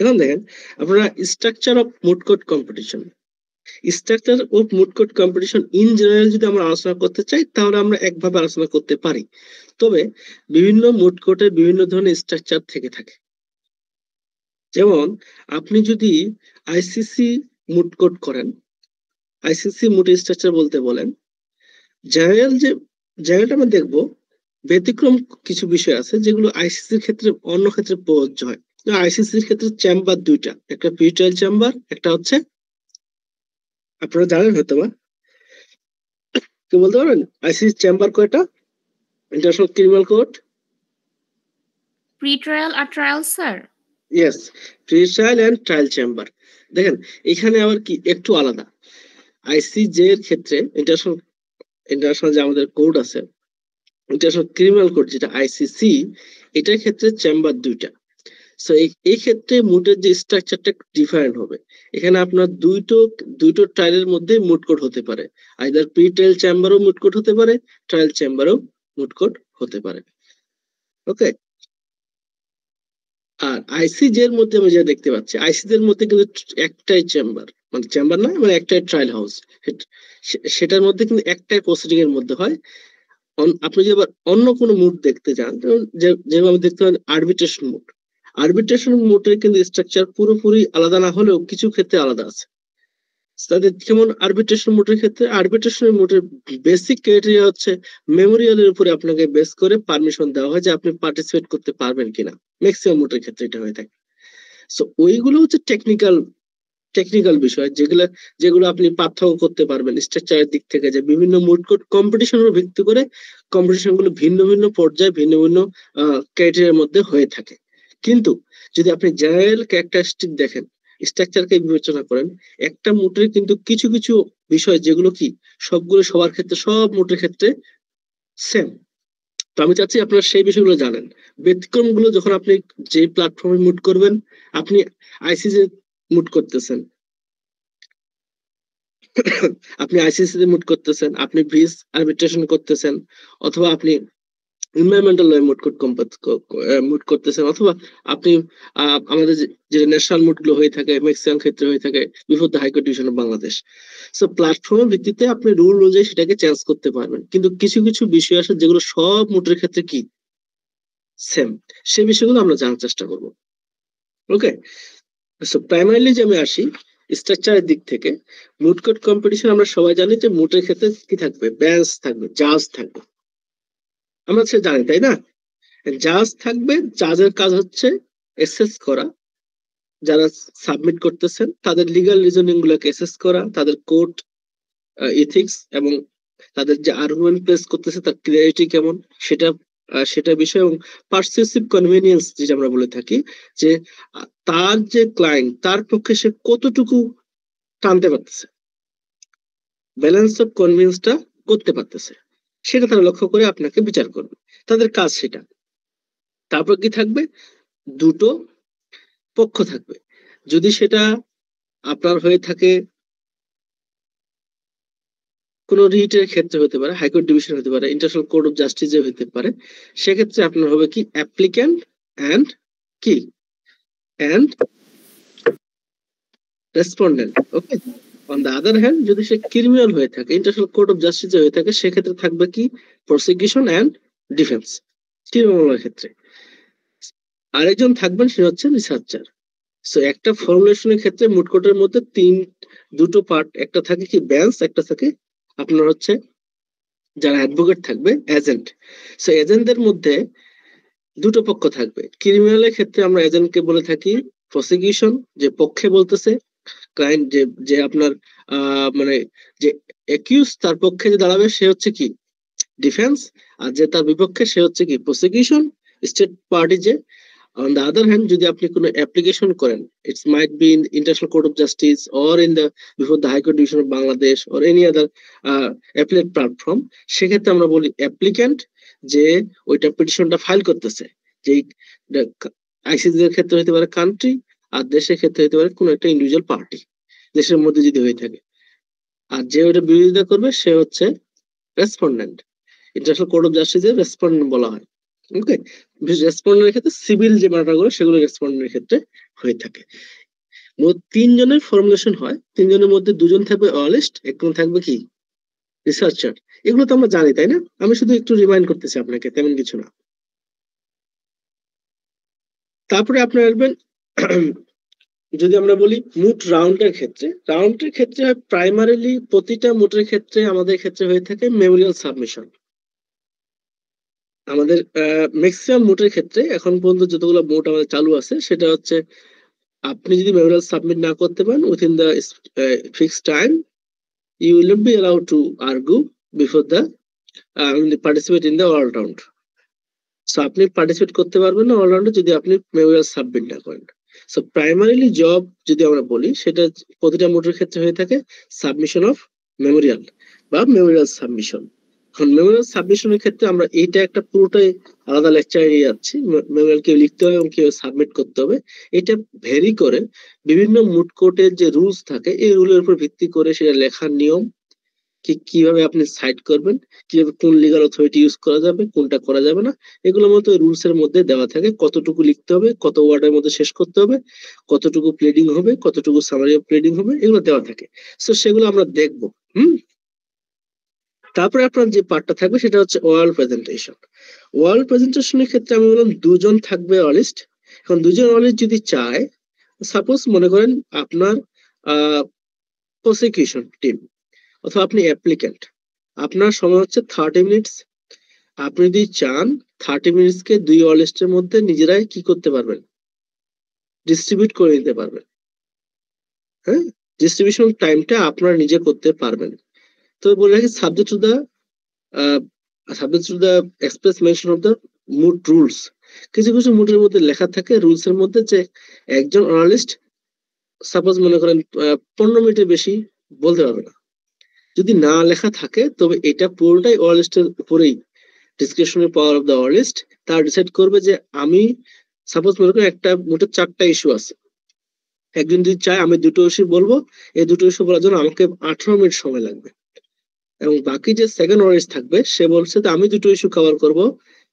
A: এখন দেখেন আপনারা structure of moot court competition, structure of moot court competition in general যদি আমরা আলোচনা করতে চাই তাহলে আমরা একভাবে আলোচনা করতে পারি, তবে বিভিন্ন মুট কোর্টের বিভিন্ন ধরনের স্ট্রাকচার থেকে থাকে। যেমন আপনি যদি আইসিসি মুট কোর্ট করেন, আইসিসি মুট স্ট্রাকচার বলতে বলেন, জেনারেলটা আমরা দেখবো ব্যতিক্রম কিছু বিষয় আছে যেগুলো আইসিসির ক্ষেত্রে অন্য ক্ষেত্রে প্রযোজ্য হয়। আইসিসির ক্ষেত্রে চেম্বার দুইটা, একটা প্রিট্রায়াল চেম্বার, একটা হচ্ছে আপনারা জানেন হয়তো বা, কি বলতে পারবেন আইসিসি চেম্বার কয়টা? ইন্টারন্যাশনাল ক্রিমিনাল কোর্ট,
D: প্রি-ট্রায়াল আর trial sir.
A: Yes, pretrial and trial chamber. দেখেন এখানে আবার কি একটু আলাদা। আইসিজে এর ক্ষেত্রে ইন্টারন্যাশনাল যে আমাদের কোর্ট আছে, ইন্টারন্যাশনাল ক্রিমিনাল কোর্ট যেটা আইসিসি, এটার ক্ষেত্রে চেম্বার দুইটা। সো এই ক্ষেত্রে মুটের যে স্ট্রাকচারটা ডিফারেন্ট হবে। এখানে আপনার দুটো ট্রায়ালের মধ্যে মুট কোর্ট হতে পারে, আইদার প্রি ট্রায়াল চেম্বারও মুট কোর্ট হতে পারে, ট্রায়াল চেম্বারও মুট কোর্ট হতে পারে। ওকে, আর আইসিজে এর মধ্যে আমি যা দেখতে পাচ্ছি, আইসিজে এর মধ্যে কিন্তু একটাই চেম্বার, মানে চেম্বার না, মানে একটাই ট্রায়াল হাউস, সেটার মধ্যে কিন্তু একটাই প্রসিডিং এর মধ্যে হয়। আপনি যদি আবার অন্য কোনো মুড দেখতে চান, যেভাবে দেখতে পান আরবিট্রেশন মুড, আরবিট্রেশন মুডের কিন্তু স্ট্রাকচার পুরোপুরি আলাদা না হলেও কিছু ক্ষেত্রে আলাদা আছে। তাদের যেমন আরবিট্রেশন মুডের ক্ষেত্রে, আরবিট্রেশন মুডের বেসিক ক্রাইটেরিয়া হচ্ছে মেমোরিয়ালের উপরে আপনাকে বেস করে পারমিশন দেওয়া হয় যে আপনি পার্টিসিপেট করতে পারবেন কিনা, ম্যাক্সিমাম মুডের ক্ষেত্রে এটা হয়ে থাকে। সো ওইগুলো হচ্ছে টেকনিক্যাল বিষয়, যেগুলো আপনি পার্থক্য করতে পারবেন স্ট্রাকচারের দিক থেকে, যে বিভিন্ন মুড কোর্ট কম্পিটিশনের ভিত্তি করে কম্পিটিশন গুলো ভিন্ন ভিন্ন পর্যায়ে ভিন্ন ভিন্ন ক্রাইটেরিয়ার মধ্যে হয়ে থাকে। কিন্তু যদি আপনি জেনারেল ক্যারেক্টারিস্টিক দেখেন, স্ট্রাকচারকে বিবেচনা করেন, একটা মুটের কিন্তু কিছু কিছু বিষয় যেগুলো কি সবগুলো সবার ক্ষেত্রে, সব মুটের ক্ষেত্রে সেম। তো আমি চাচ্ছি আপনারা সেই বিষয়গুলো জানেন। ব্যতিক্রম গুলো যখন আপনি যে প্ল্যাটফর্মে মুট করবেন, আপনি আইসিসি মুট করতেছেন, আপনি আইসিসি তে মুট করতেছেন, আপনি ভিস আরবিট্রেশন করতেছেন, অথবা আপনি এনভায়রনমেন্টাল ল মুট করতেছেন, অথবা আপনি আমাদের যে ন্যাশনাল মুট গুলো হয়ে থাকে ম্যাক্সিমাম ক্ষেত্রে হয়ে থাকে before the high court division of Bangladesh. So প্ল্যাটফর্মের ভিত্তিতে আপনি রুল অনুযায়ী সেটাকে চেঞ্জ করতে পারবেন, কিন্তু কিছু কিছু বিষয় আছে যেগুলো সব মুটের ক্ষেত্রে কি সেম, সেই বিষয়গুলো আমরা জানার চেষ্টা করব। ওকে, সো প্রাইমারিলি যে আমি আসি স্ট্রাকচারের দিক থেকে, মুট কোর্ট কম্পিটিশন আমরা সবাই জানি যে মুটের ক্ষেত্রে কি থাকবে, বেঞ্চ থাকবে, জাজ থাকবে, আমরা সে জানি তাই না। জাজ থাকবে, জাজের কাজ হচ্ছে এসেস করা, যারা সাবমিট করতেছেন তাদের লিগ্যাল রিজনিং গুলোকে এসেস করা, তাদের কোর্ট এথিক্স এবং তাদের যে আর্গুমেন্ট প্লেস করতেছে তার ক্লিয়ারিটি কেমন সেটা বিষয়, এবং পারসিউসিভ কনভেনিয়েন্স যেটা আমরা বলে থাকি, যে তার যে ক্লায়েন্ট তার পক্ষে সে কতটুকু টানতে পারতেছে, ব্যালেন্স অফ কনভিন্সটা করতে পারতেছে, সেটা তারা লক্ষ্য করে আপনাকে বিচার করবে, তাদের কাজ সেটা। তারপর কি থাকবে, দুটো পক্ষ থাকবে, যদি সেটা আপনার হয়ে থাকে কোনো রিটের ক্ষেত্রে হতে পারে, হাইকোর্ট ডিভিশন হতে পারে, ইন্টারন্যাশনাল কোর্ট অফ জাস্টিসে হতে পারে, সেক্ষেত্রে আপনার হবে কি অ্যাপ্লিক্যান্ট অ্যান্ড কি and respondent. Okay, on the other hand যদি সে ক্রিমিনাল হয়ে থাকে, ইন্টারন্যাশনাল কোর্ট অফ জাস্টিসে হয়ে থাকে, সেক্ষেত্রে থাকবে কি প্রসিকিউশন অ্যান্ড ডিফেন্স ক্রিমিনালের ক্ষেত্রে। আরেকজন থাকবেন সে হচ্ছে রিসার্চার। সো একটা ফর্মুলেশনের ক্ষেত্রে মুট কোর্টের মধ্যে দুটো পার্ট, একটা থাকে কি বেঞ্চ, একটা থাকে আপনার হচ্ছে যারা অ্যাডভোকেট থাকবে এজেন্ট। সো এজেন্টদের মধ্যে দুটো পক্ষ থাকবে। ক্রিমিনালের ক্ষেত্রে আমরা এজেন্টকে বলে থাকি প্রসিকিউশন, যে পক্ষে বলতেছে ক্লায়েন্ট, যে আপনার মানে যে অ্যাকিউজ তার পক্ষে যে দাঁড়াবে সে হচ্ছে কি ডিফেন্স, আর যে তার বিপক্ষে সে হচ্ছে কি প্রসিকিউশন, স্টেট পার্টি যে। On the other hand, যদি আপনি কোনো অ্যাপ্লিকেশন করেন, it might be in International Court of Justice or in the before the High Court Division of Bangladesh or any other appellate platform, সেক্ষেত্রে আমরা বলি অ্যাপ্লিক্যান্ট, যে ওইটা পিটিশনটা ফাইল করতেছে, যে আইসিসি এর ক্ষেত্রে হতে পারে কান্ট্রি, আর দেশের ক্ষেত্রে হতে পারে কোনো একটা ইন্ডিভিজুয়াল পার্টি, দেশের মধ্যে যদি হয়ে থাকে। আর যে ওইটা বিরোধিতা করবে সে হচ্ছে রেসপন্ডেন্ট। ইন্টারন্যাশনাল কোর্ট অফ জাস্টিসের রেসপন্ডেন্ট বলা হয়। ওকে, রেসপন্ডেন্টের ক্ষেত্রে সিভিল যে ম্যাটারগুলো সেগুলো রেসপন্ডেন্টের ক্ষেত্রে হয়ে থাকে। মোট 3 জনের ফর্মুলেশন হয়, 3 জনের মধ্যে 2 জন থাকবে অনালিস্ট, একজন থাকবে কি রিসার্চার। এগুলো তো আমরা জানি, তাই না? আমি শুধু একটু রিমাইন্ড করতেছি আপনাকে, তেমন কিছু না। তারপরে আপনি আসবেন যদি আমরা বলি মুট রাউন্ডের ক্ষেত্রে হয় প্রাইমারিলি প্রতিটা মুটের ক্ষেত্রে আমাদের ক্ষেত্রে হয়ে থাকে মেমোরিয়াল সাবমিশন। আমাদের ম্যাক্সিমাম মুটের ক্ষেত্রে এখন পর্যন্ত যতগুলো মুট আমাদের চালু আছে সেটা হচ্ছে আপনি যদি মেমোরিয়াল সাবমিট না করতে পারেন within the fixed time, you will not be allowed to argue before the participate in the all round. So আপনি পার্টিসিপেট করতে পারবেন না অল রাউন্ডে যদি আপনি মেমোরিয়াল সাবমিট না করেন। সো প্রাইমারিলি জব যদি আমরা বলি সেটা প্রতিটা মুটের ক্ষেত্রে হয়ে থাকে সাবমিশন অফ মেমোরিয়াল বা মেমোরিয়াল সাবমিশন। এখন মেমোরিয়াল সাবমিশনের ক্ষেত্রে আমরা এইটা একটা পুরোটাই আলাদা লেকচার নিয়ে যাচ্ছি। মেমোরিয়াল কেউ লিখতে হবে এবং কেউ সাবমিট করতে হবে, এটা ভেরি করে বিভিন্ন মুট কোর্টের যে রুলস থাকে এই রুলের উপর ভিত্তি করে সেটা লেখার নিয়ম, কিভাবে আপনি সাইট করবেন, কিভাবে কোন লিগাল অথরিটি ইউজ করা যাবে, কোনটা করা যাবে না, এগুলোর মতো রুলস এর মধ্যে দেওয়া থাকে। কতটুকু লিখতে হবে, কত ওয়ার্ডের মধ্যে শেষ করতে হবে, কতটুকু প্লেডিং হবে, কতটুকু সামারি অফ প্লেডিং হবে, এগুলো দেওয়া থাকে। সো সেগুলো আমরা দেখবো। তারপরে আপনার যে পার্টটা থাকবে সেটা হচ্ছে ওরাল প্রেজেন্টেশন। ওরাল প্রেজেন্টেশনের ক্ষেত্রে আমি বললাম 2 জন থাকবে অনালিস্ট। এখন 2 জন অনালিস্ট যদি চায়, সাপোজ মনে করেন আপনার প্রসিকিউশন টিম অথবা আপনি অ্যাপ্লিক্যান্ট, আপনার সময় হচ্ছে 30 মিনিটস। আপনি যদি চান 30 মিনিটসকে 2 অনালিস্টের মধ্যে নিজেরাই কি করতে পারবেন, ডিস্ট্রিবিউট করে নিতে পারবেন। হ্যাঁ, ডিস্ট্রিবিউশন টাইমটা আপনারা নিজে করতে পারবেন। তো বলে রাখি subject to the express mention of the moot rules. কিছু কিছু মুটের মধ্যে লেখা থাকে রুলস এর মধ্যে যে একজন অনালিস্ট সাপোজ মনে করেন 15 মিনিটের বেশি বলতে পারবে না। যদি না লেখা থাকে তবে এটা পুরোটাই অনালিস্টের উপরেই, ডিসক্রিপশনাল পাওয়ার অফ দ্য অনালিস্ট। তার ডিসাইড করবে যে আমি সাপোজ মনে করেন একটা মোটে 4টা ইস্যু আছে, একজন যদি চায় আমি 2টো ইস্যু বলবো, এই 2টো ইস্যু বলার জন্য আমাকে 18 মিনিট সময় লাগবে, এবং বাকি যে সেকেন্ড অনালিস্ট থাকবে সে বলছে যে আমি 2টো ইস্যু কভার করব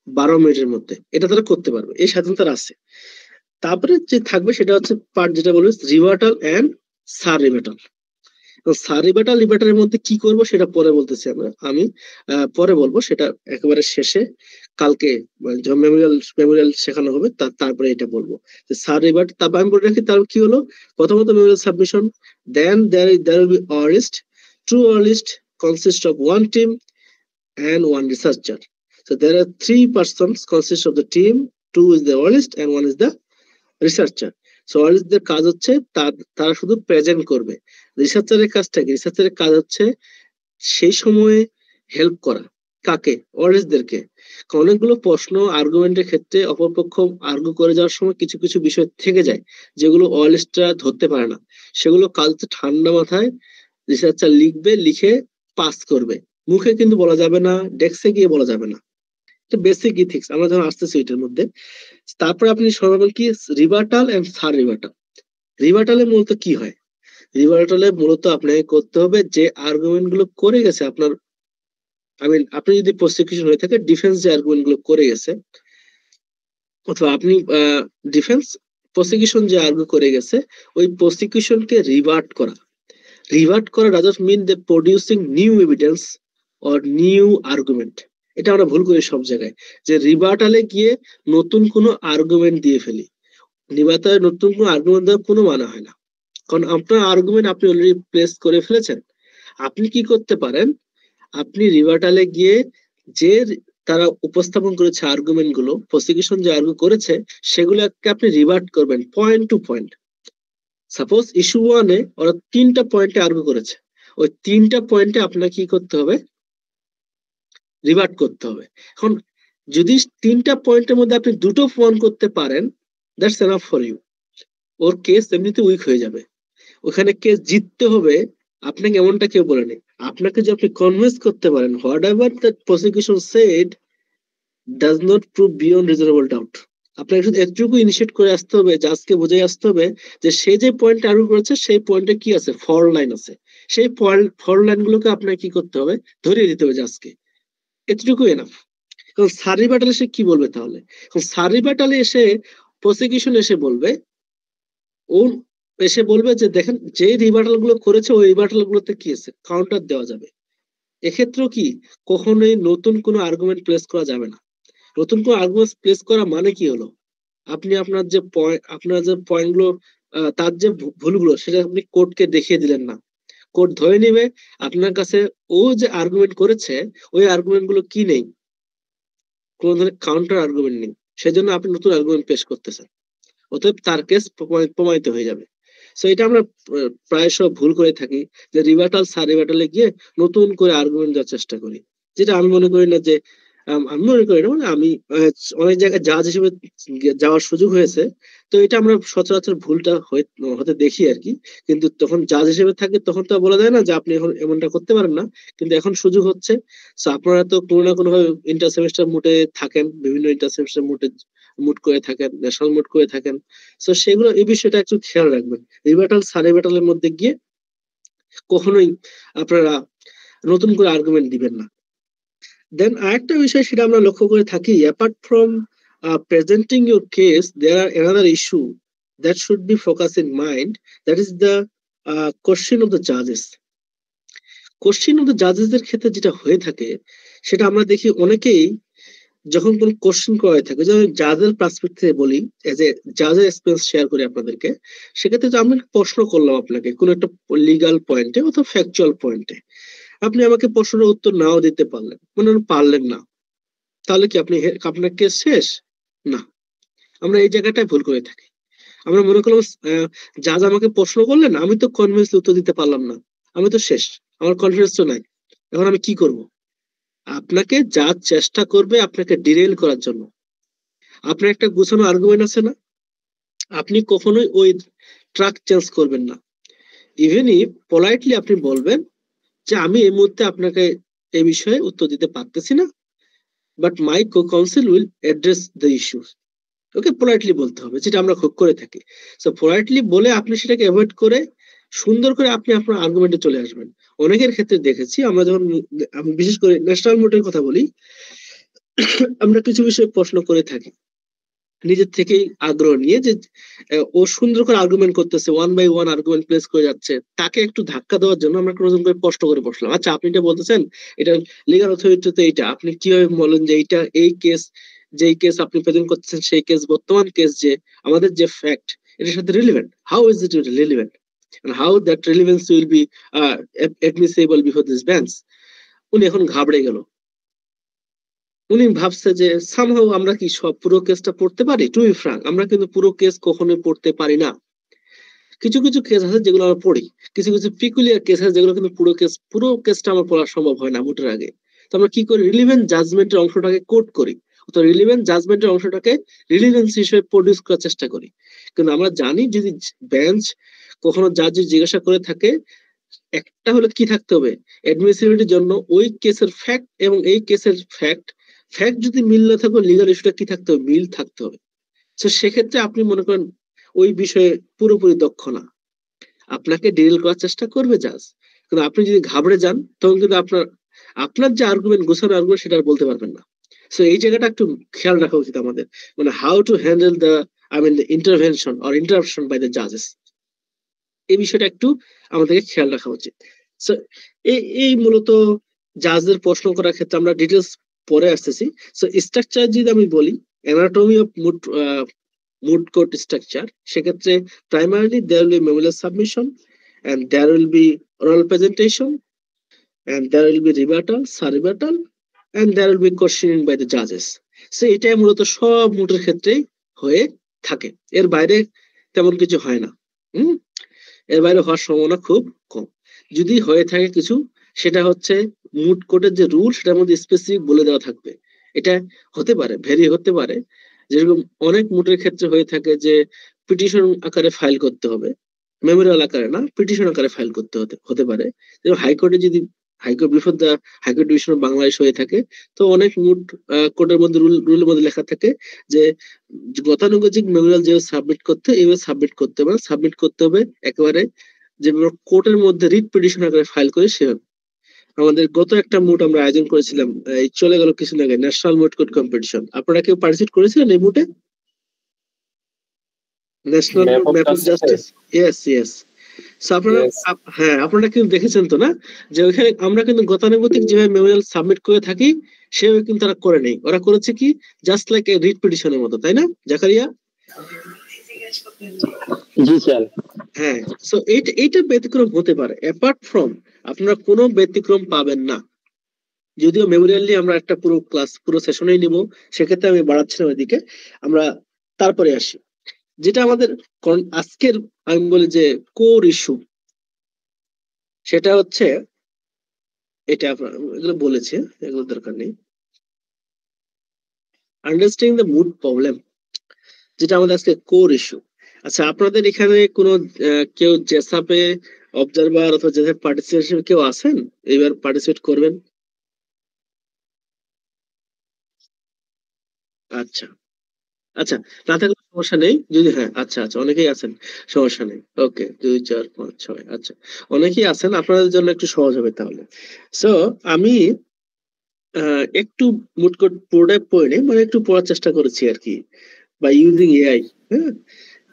A: 12 মিনিটের মধ্যে, এটা তারা করতে পারবে, এই স্বাধীনতা আছে। তারপরে যে থাকবে সেটা হচ্ছে পার্ট যেটা বলবে রিভার্টাল এন্ড সার রিভার্টাল। সার রিভার্টাল রিভার্টালের মধ্যে কি করব সেটা পরে বলতেছি আমি পরে বলবো, সেটা একেবারে শেষে কালকে মেমোরিয়াল শেখানো হবে, তারপরে এটা বলবো যে সার রিভার্ট। তারপর আমি বলে রাখি তার কি হলো, প্রথমত memorial submission, then there will be oralist. Two oralist consist of one team and one researcher. So there are 3 persons consist of the team, 2 is the analyst and 1 is the researcher. So analystদের কাজ হচ্ছে তারা শুধু প্রেজেন্ট করবে। রিসার্চারের কাজটা কি, রিসার্চারের কাজ হচ্ছে সেই সময়ে হেল্প করা কাকে, অনালিস্টদেরকে। অনেকগুলো প্রশ্ন আর্গুমেন্টের ক্ষেত্রে অপরপক্ষ আর্গু করে যাওয়ার সময় কিছু কিছু বিষয় থেকে যায় যেগুলো অনালিস্টরা ধরতে পারে না, সেগুলো কাজ ঠান্ডা মাথায় রিসার্চার লিখবে, লিখে পাস করবে। মুখে কিন্তু বলা যাবে না, ডেস্কে গিয়ে বলা যাবে না, এটা বেসিক ইথিক্স, আমরা যখন আসতেছি এটার মধ্যে। তারপরে আপনি সর্বপ্রথম কি রিভার্টাল এন্ড সার রিভার্টাল। রিভার্টালে মূলত কি হয়, রিভার্টালে মূলত আপনাকে করতে হবে যে আর্গুমেন্ট গুলো করে গেছে আপনার, আপনি যদি প্রসিকিউশন হয়ে থাকে ডিফেন্স যে আর্গুমেন্ট গুলো করে গেছে, অথবা আপনি ডিফেন্স প্রসিকিউশন যে আর্গু করে গেছে ওই প্রসিকিউশনকে রিভার্ট করা doesn't mean they producing new evidence or new argument. এটা আমরা ভুল করি সব জায়গায়, যে রিভার্টালে গিয়ে নতুন কোনো আর্গুমেন্ট দিয়ে ফেলি। রিভার্টালে নতুন কোনো আর্গুমেন্ট দেওয়ার কোনো মানে হয় না, কারণ আপনার আর্গুমেন্ট আপনি অলরেডি প্লেস করে ফেলেছেন। আপনি কি করতে পারেন, আপনি রিভার্টালে গিয়ে যে তারা উপস্থাপন করেছে আর্গুমেন্ট গুলো, প্রসিকিউশন যে আর্গু করেছে সেগুলোকে আপনি রিভার্ট করবেন point to point. Suppose issue 1-এ ওরা 3টা পয়েন্টে আর্গু করেছে, ওই 3টা পয়েন্টে আপনাকে কি করতে হবে, রিভার্ট করতে হবে। এখন যদি 3টা পয়েন্টের মধ্যে আপনি 2টো প্রমাণ করতে পারেন, দ্যাটস এনাফ ফর ইউ। ওর কেস এমনিতে উইক হয়ে যাবে। ওখানে কেস জিততে হবে আপনাকে এমনটা কেউ বলেনি। আপনাকে যে আপনি কনভিন্স করতে পারেন whatever that prosecution said does not prove beyond reasonable doubt. আপনাকে শুধু এতটুকু ইনিশিয়েট করে আসতে হবে, জাজকে বুঝাই আসতে হবে যে সে যে পয়েন্ট আর্গু করেছে সেই পয়েন্টে কি আছে, ফর লাইন আছে, সেই ফর লাইন গুলোকে আপনাকে কি করতে হবে, ধরিয়ে দিতে হবে জাজকে। এতটুকু এনাফ। এখন সারি ব্যাটালে সে কি বলবে তাহলে? এখন সারি ব্যাটালে এসে প্রসিকিউশন এসে বলবে, ও এসে বলবে যে দেখেন যে রিভার্টাল গুলো করেছে ওই রিভার্টাল গুলোতে কি আছে, কাউন্টার দেওয়া যাবে। এক্ষেত্রেও কি কখনোই নতুন কোনো আর্গুমেন্ট প্লেস করা যাবে না। নতুন কোনো আর্গুমেন্ট প্লেস করা মানে কি হলো, আপনি আপনার যে পয়েন্ট গুলো তার যে ভুলগুলো সেটা আপনি কোর্টকে দেখিয়ে দিলেন না। কোর্ট ধরে নিবে আপনার কাছে ও যে আর্গুমেন্ট করেছে ওই আর্গুমেন্ট গুলো কি নেই, কোন ধরনের কাউন্টার আর্গুমেন্ট নেই, সেজন্য আপনি নতুন আর্গুমেন্ট পেশ করতেছেন, অতএব তার কেস প্রমাণিত হয়ে যাবে। সো এটা আমরা প্রায়শ ভুল করে থাকি, যে রিভার্টাল সার রিভার্টালে গিয়ে নতুন করে আর্গুমেন্ট দেওয়ার চেষ্টা করি, যেটা আমি মনে করি না যে আমি মনে করি না, মানে আমি অনেক জায়গায় জাজ হিসেবে যাওয়ার সুযোগ হয়েছে, তো এটা আমরা সচরাচর ভুলটা হতে দেখি আর কি। কিন্তু তখন জাজ হিসেবে থাকে তখন তো বলা যায় না যে আপনি এখন এমনটা করতে পারেন না, কিন্তু এখন সুযোগ হচ্ছে। সো আপনারা তো কোনো না কোনো ভাবে ইন্টার সেমিস্টার মুডে থাকেন, বিভিন্ন ইন্টার সেমিস্টার মুড করে থাকেন, ন্যাশনাল মুড করে থাকেন। সো সেগুলো এই বিষয়টা একটু খেয়াল রাখবেন। রিভার্টাল সার রিভার্টালের মধ্যে গিয়ে কখনোই আপনারা নতুন করে আর্গুমেন্ট দিবেন না। দেন আরেকটা বিষয় সেটা আমরা লক্ষ্য করে থাকি, apart from presenting your case, there are another issue that should be focused in mind, that is the question of the judges. Question of the জাজেস এর ক্ষেত্রে যেটা হয়ে থাকে সেটা আমরা দেখি অনেকেই যখন কোন কোশ্চেন করা হয়ে থাকে, যেমন জাজের পার্সপেক্টিভ থেকে বলি, এজ এ জাজের এক্সপিরিয়েন্স শেয়ার করি আপনাদেরকে, সেক্ষেত্রে যে আমি প্রশ্ন করলাম আপনাকে কোন একটা লিগাল পয়েন্টে অথবা ফ্যাকচুয়াল পয়েন্টে, আপনি আমাকে প্রশ্নের উত্তর নাও দিতে পারলেন, মানে পারলেন না, তাহলে কি আপনার কেস শেষ? না, আমরা এই জায়গাটায় ভুল করে থাকি। আমরা মনে করলাম জাজ আমাকে প্রশ্ন করলেন, আমি তো কনভিন্সলি উত্তর দিতে পারলাম না, আমি তো শেষ, আমার কনফিডেন্স তো নাই, এখন আমি কি করব? আপনাকে জাজ চেষ্টা করবে আপনাকে ডিরেল করার জন্য। আপনার একটা গুছানো আর্গুমেন্ট আছে না, আপনি কখনোই ওই ট্রাক চেঞ্জ করবেন না। ইভেন ইফ পোলাইটলি আপনি বলবেন যে আমি এই মুহূর্তে আপনাকে এই বিষয়ে উত্তর দিতে পারতেছি না, but my co-counsel will address the issues. Okay politely বলতে হবে, যেটা আমরা খুব করে থাকি। সো পোলাইটলি বলে আপনি সেটাকে অ্যাভয়েড করে সুন্দর করে আপনি আপনার আর্গুমেন্টে চলে আসবেন। অনেকের ক্ষেত্রে দেখেছি আমরা যখন, আমি বিশেষ করে ন্যাশনাল মোডের কথা বলি, আমরা কিছু বিষয়ে প্রশ্ন করে থাকি নিজের থেকেই আগ্রহ নিয়ে, যে ও সুন্দর করে আর্গুমেন্ট করতেছে, one by one argument place করে যাচ্ছে, তাকে একটু ধাক্কা দেওয়ার জন্য আমরা নতুন করে প্রশ্ন করে বসলাম, আচ্ছা আপনি এটা বলতেছেন, এটা লিগাল অথরিটিতে এইটা আপনি কিভাবে বলেন যে এইটা এই কেস, যেই কেস আপনি প্রেজেন্ট করতেছেন সেই কেস, বর্তমান কেস যে আমাদের যে ফ্যাক্ট এটার সাথে relevant, how is it relevant and how that relevance will be admissible before this bench? উনি এখন ঘাবড়ে গেল, উনি ভাবছে যে সামহাউ আমরা কি সব পুরো কেসটা পড়তে পারি। টু বি ফ্রাঙ্ক, আমরা কিন্তু পুরো কেস কখনোই পড়তে পারি না। কিছু কিছু কেস আছে যেগুলো আমরা পড়ি, কিছু কিছু পিকুলিয়ার কেস আছে যেগুলো কিন্তু পুরো কেসটা আমার পড়া সম্ভব হয় না ভোটের আগে। তো আমরা কি করি, রিলিভেন্ট জাজমেন্টের অংশটাকে কোট করি, তো রিলিভেন্ট জাজমেন্টের অংশটাকে রিলিভেন্স হিসেবে প্রডিউস করার চেষ্টা করি। কিন্তু আমরা জানি যদি বেঞ্চ কখনো জাজ জিজ্ঞাসা করে থাকে, একটা হলো কি থাকতে হবে অ্যাডমিসিবিলিটির জন্য, ওই কেসের ফ্যাক্ট এবং এই কেসের ফ্যাক্ট যদি মিল না থাকে লিগাল ইস্যুটা কি থাকতে হবে, মিল থাকতে হবে। তো সেক্ষেত্রে আপনি মনে করেন ওই বিষয়ে পুরোপুরি দক্ষ না, আপনাকে ডিরেল করার চেষ্টা করবে জাজ। কিন্তু আপনি যদি ঘাবড়ে যান তখন কিন্তু আপনার যে আর্গুমেন্ট, গোছানো আর্গুমেন্ট, সেটা আর বলতে পারবেন না। সো এই জায়গাটা একটু খেয়াল রাখা উচিত আমাদের, মানে how to handle the intervention or interruption by the জাজেস, এই বিষয়টা একটু আমাদেরকে খেয়াল রাখা উচিত। সো এই মূলত জাজদের প্রশ্ন করার ক্ষেত্রে আমরা ডিটেলস পরে আসতেছি। সো স্ট্রাকচার যদি আমি বলি, anatomy of moot court structure, সেক্ষেত্রে primarily there will be memorial submission, and there will be oral presentation, and there will be rebuttal, surrebuttal, and there will be questioning by the judges. So এটাই মূলত সব মুটের ক্ষেত্রেই হয়ে থাকে, এর বাইরে তেমন কিছু হয় না। এর বাইরে হওয়ার সম্ভাবনা খুব কম। যদি হয়ে থাকে কিছু, সেটা হচ্ছে মুড কোর্টের যে রুল, সেটার মধ্যে স্পেসিফিক বলে দেওয়া থাকবে। এটা হতে পারে, ভেরি হতে পারে, যেরকম অনেক মুটের ক্ষেত্রে হয়ে থাকে যে পিটিশন আকারে ফাইল করতে হবে, মেমোরিয়াল আকারে না, পিটিশন আকারে ফাইল করতে হতে পারে। যেমন হাইকোর্টে যদি high court before the high court division of Bangladesh হয়ে থাকে, তো অনেক মুড কোর্টের মধ্যে রুলের মধ্যে লেখা থাকে যে গতানুগতিক মেমোরিয়াল যেভাবে সাবমিট করতে, এইভাবে সাবমিট করতে হবে, সাবমিট করতে হবে একেবারে যেভাবে কোর্টের মধ্যে রিট পিটিশন আকারে ফাইল করে সেভাবে। আমাদের গত একটা মুড আমরা আয়োজন করেছিলাম, এই চলে গেল কিছুদিন আগে, ন্যাশনাল মুড কোর্ট কম্পিটিশন। আপনারা কেউ পার্টিসিপেট করেছিলেন এই মুডে? National map of justice, yes yes. আপনারা হ্যাঁ, আপনারা কিন্তু দেখেছেন তো না, যে ওইখানে আমরা কিন্তু গতানুগতিক যেভাবে মেমোরিয়াল সাবমিট করে থাকি সেভাবে কিন্তু তারা করে নেই। ওরা করেছে কি, জাস্ট লাইক এ রিট পিটিশনের মতো, তাই না জাকারিয়া?
H: জি স্যার।
A: হ্যাঁ, সো এইটা ব্যতিক্রম হতে পারে। অ্যাপার্ট ফ্রম, আপনারা কোনো ব্যতিক্রম পাবেন না। যদিও মেমোরিয়াল নিয়ে আমরা একটা পুরো সেশনেই নিব, সেক্ষেত্রে আমি বাড়াচ্ছিলাম এদিকে, আমরা তারপরে আসি। যেটা আমাদের আজকের আমি বলি যে কোর ইস্যু, সেটা হচ্ছে এটা, এগুলো বলেছে, এগুলো দরকার নেই। আন্ডারস্ট্যান্ডিং দ্য মুড প্রবলেম, যেটা আমাদের আজকে কোর ইস্যু। আচ্ছা, আপনাদের এখানে কোনো কেউ জেসাপে অবজারভার অথবা জেসাপ পার্টিসিপেশন কেউ আছেন, এবার পার্টিসিপেট করবেন? আচ্ছা আচ্ছা, না থাকলে সমস্যা নেই। যদি হ্যাঁ, আচ্ছা আচ্ছা, অনেকেই আছেন, সমস্যা নেই। ওকে, 2 4 5 6, আচ্ছা, অনেকেই আছেন, আপনাদের জন্য একটু সহজ হবে তাহলে। সো আমি একটু মুড কোড পুরোটাই পড়ে নেই, মানে একটু পড়ার চেষ্টা করেছি আর কি, বা ইউজিং এআই। হ্যাঁ,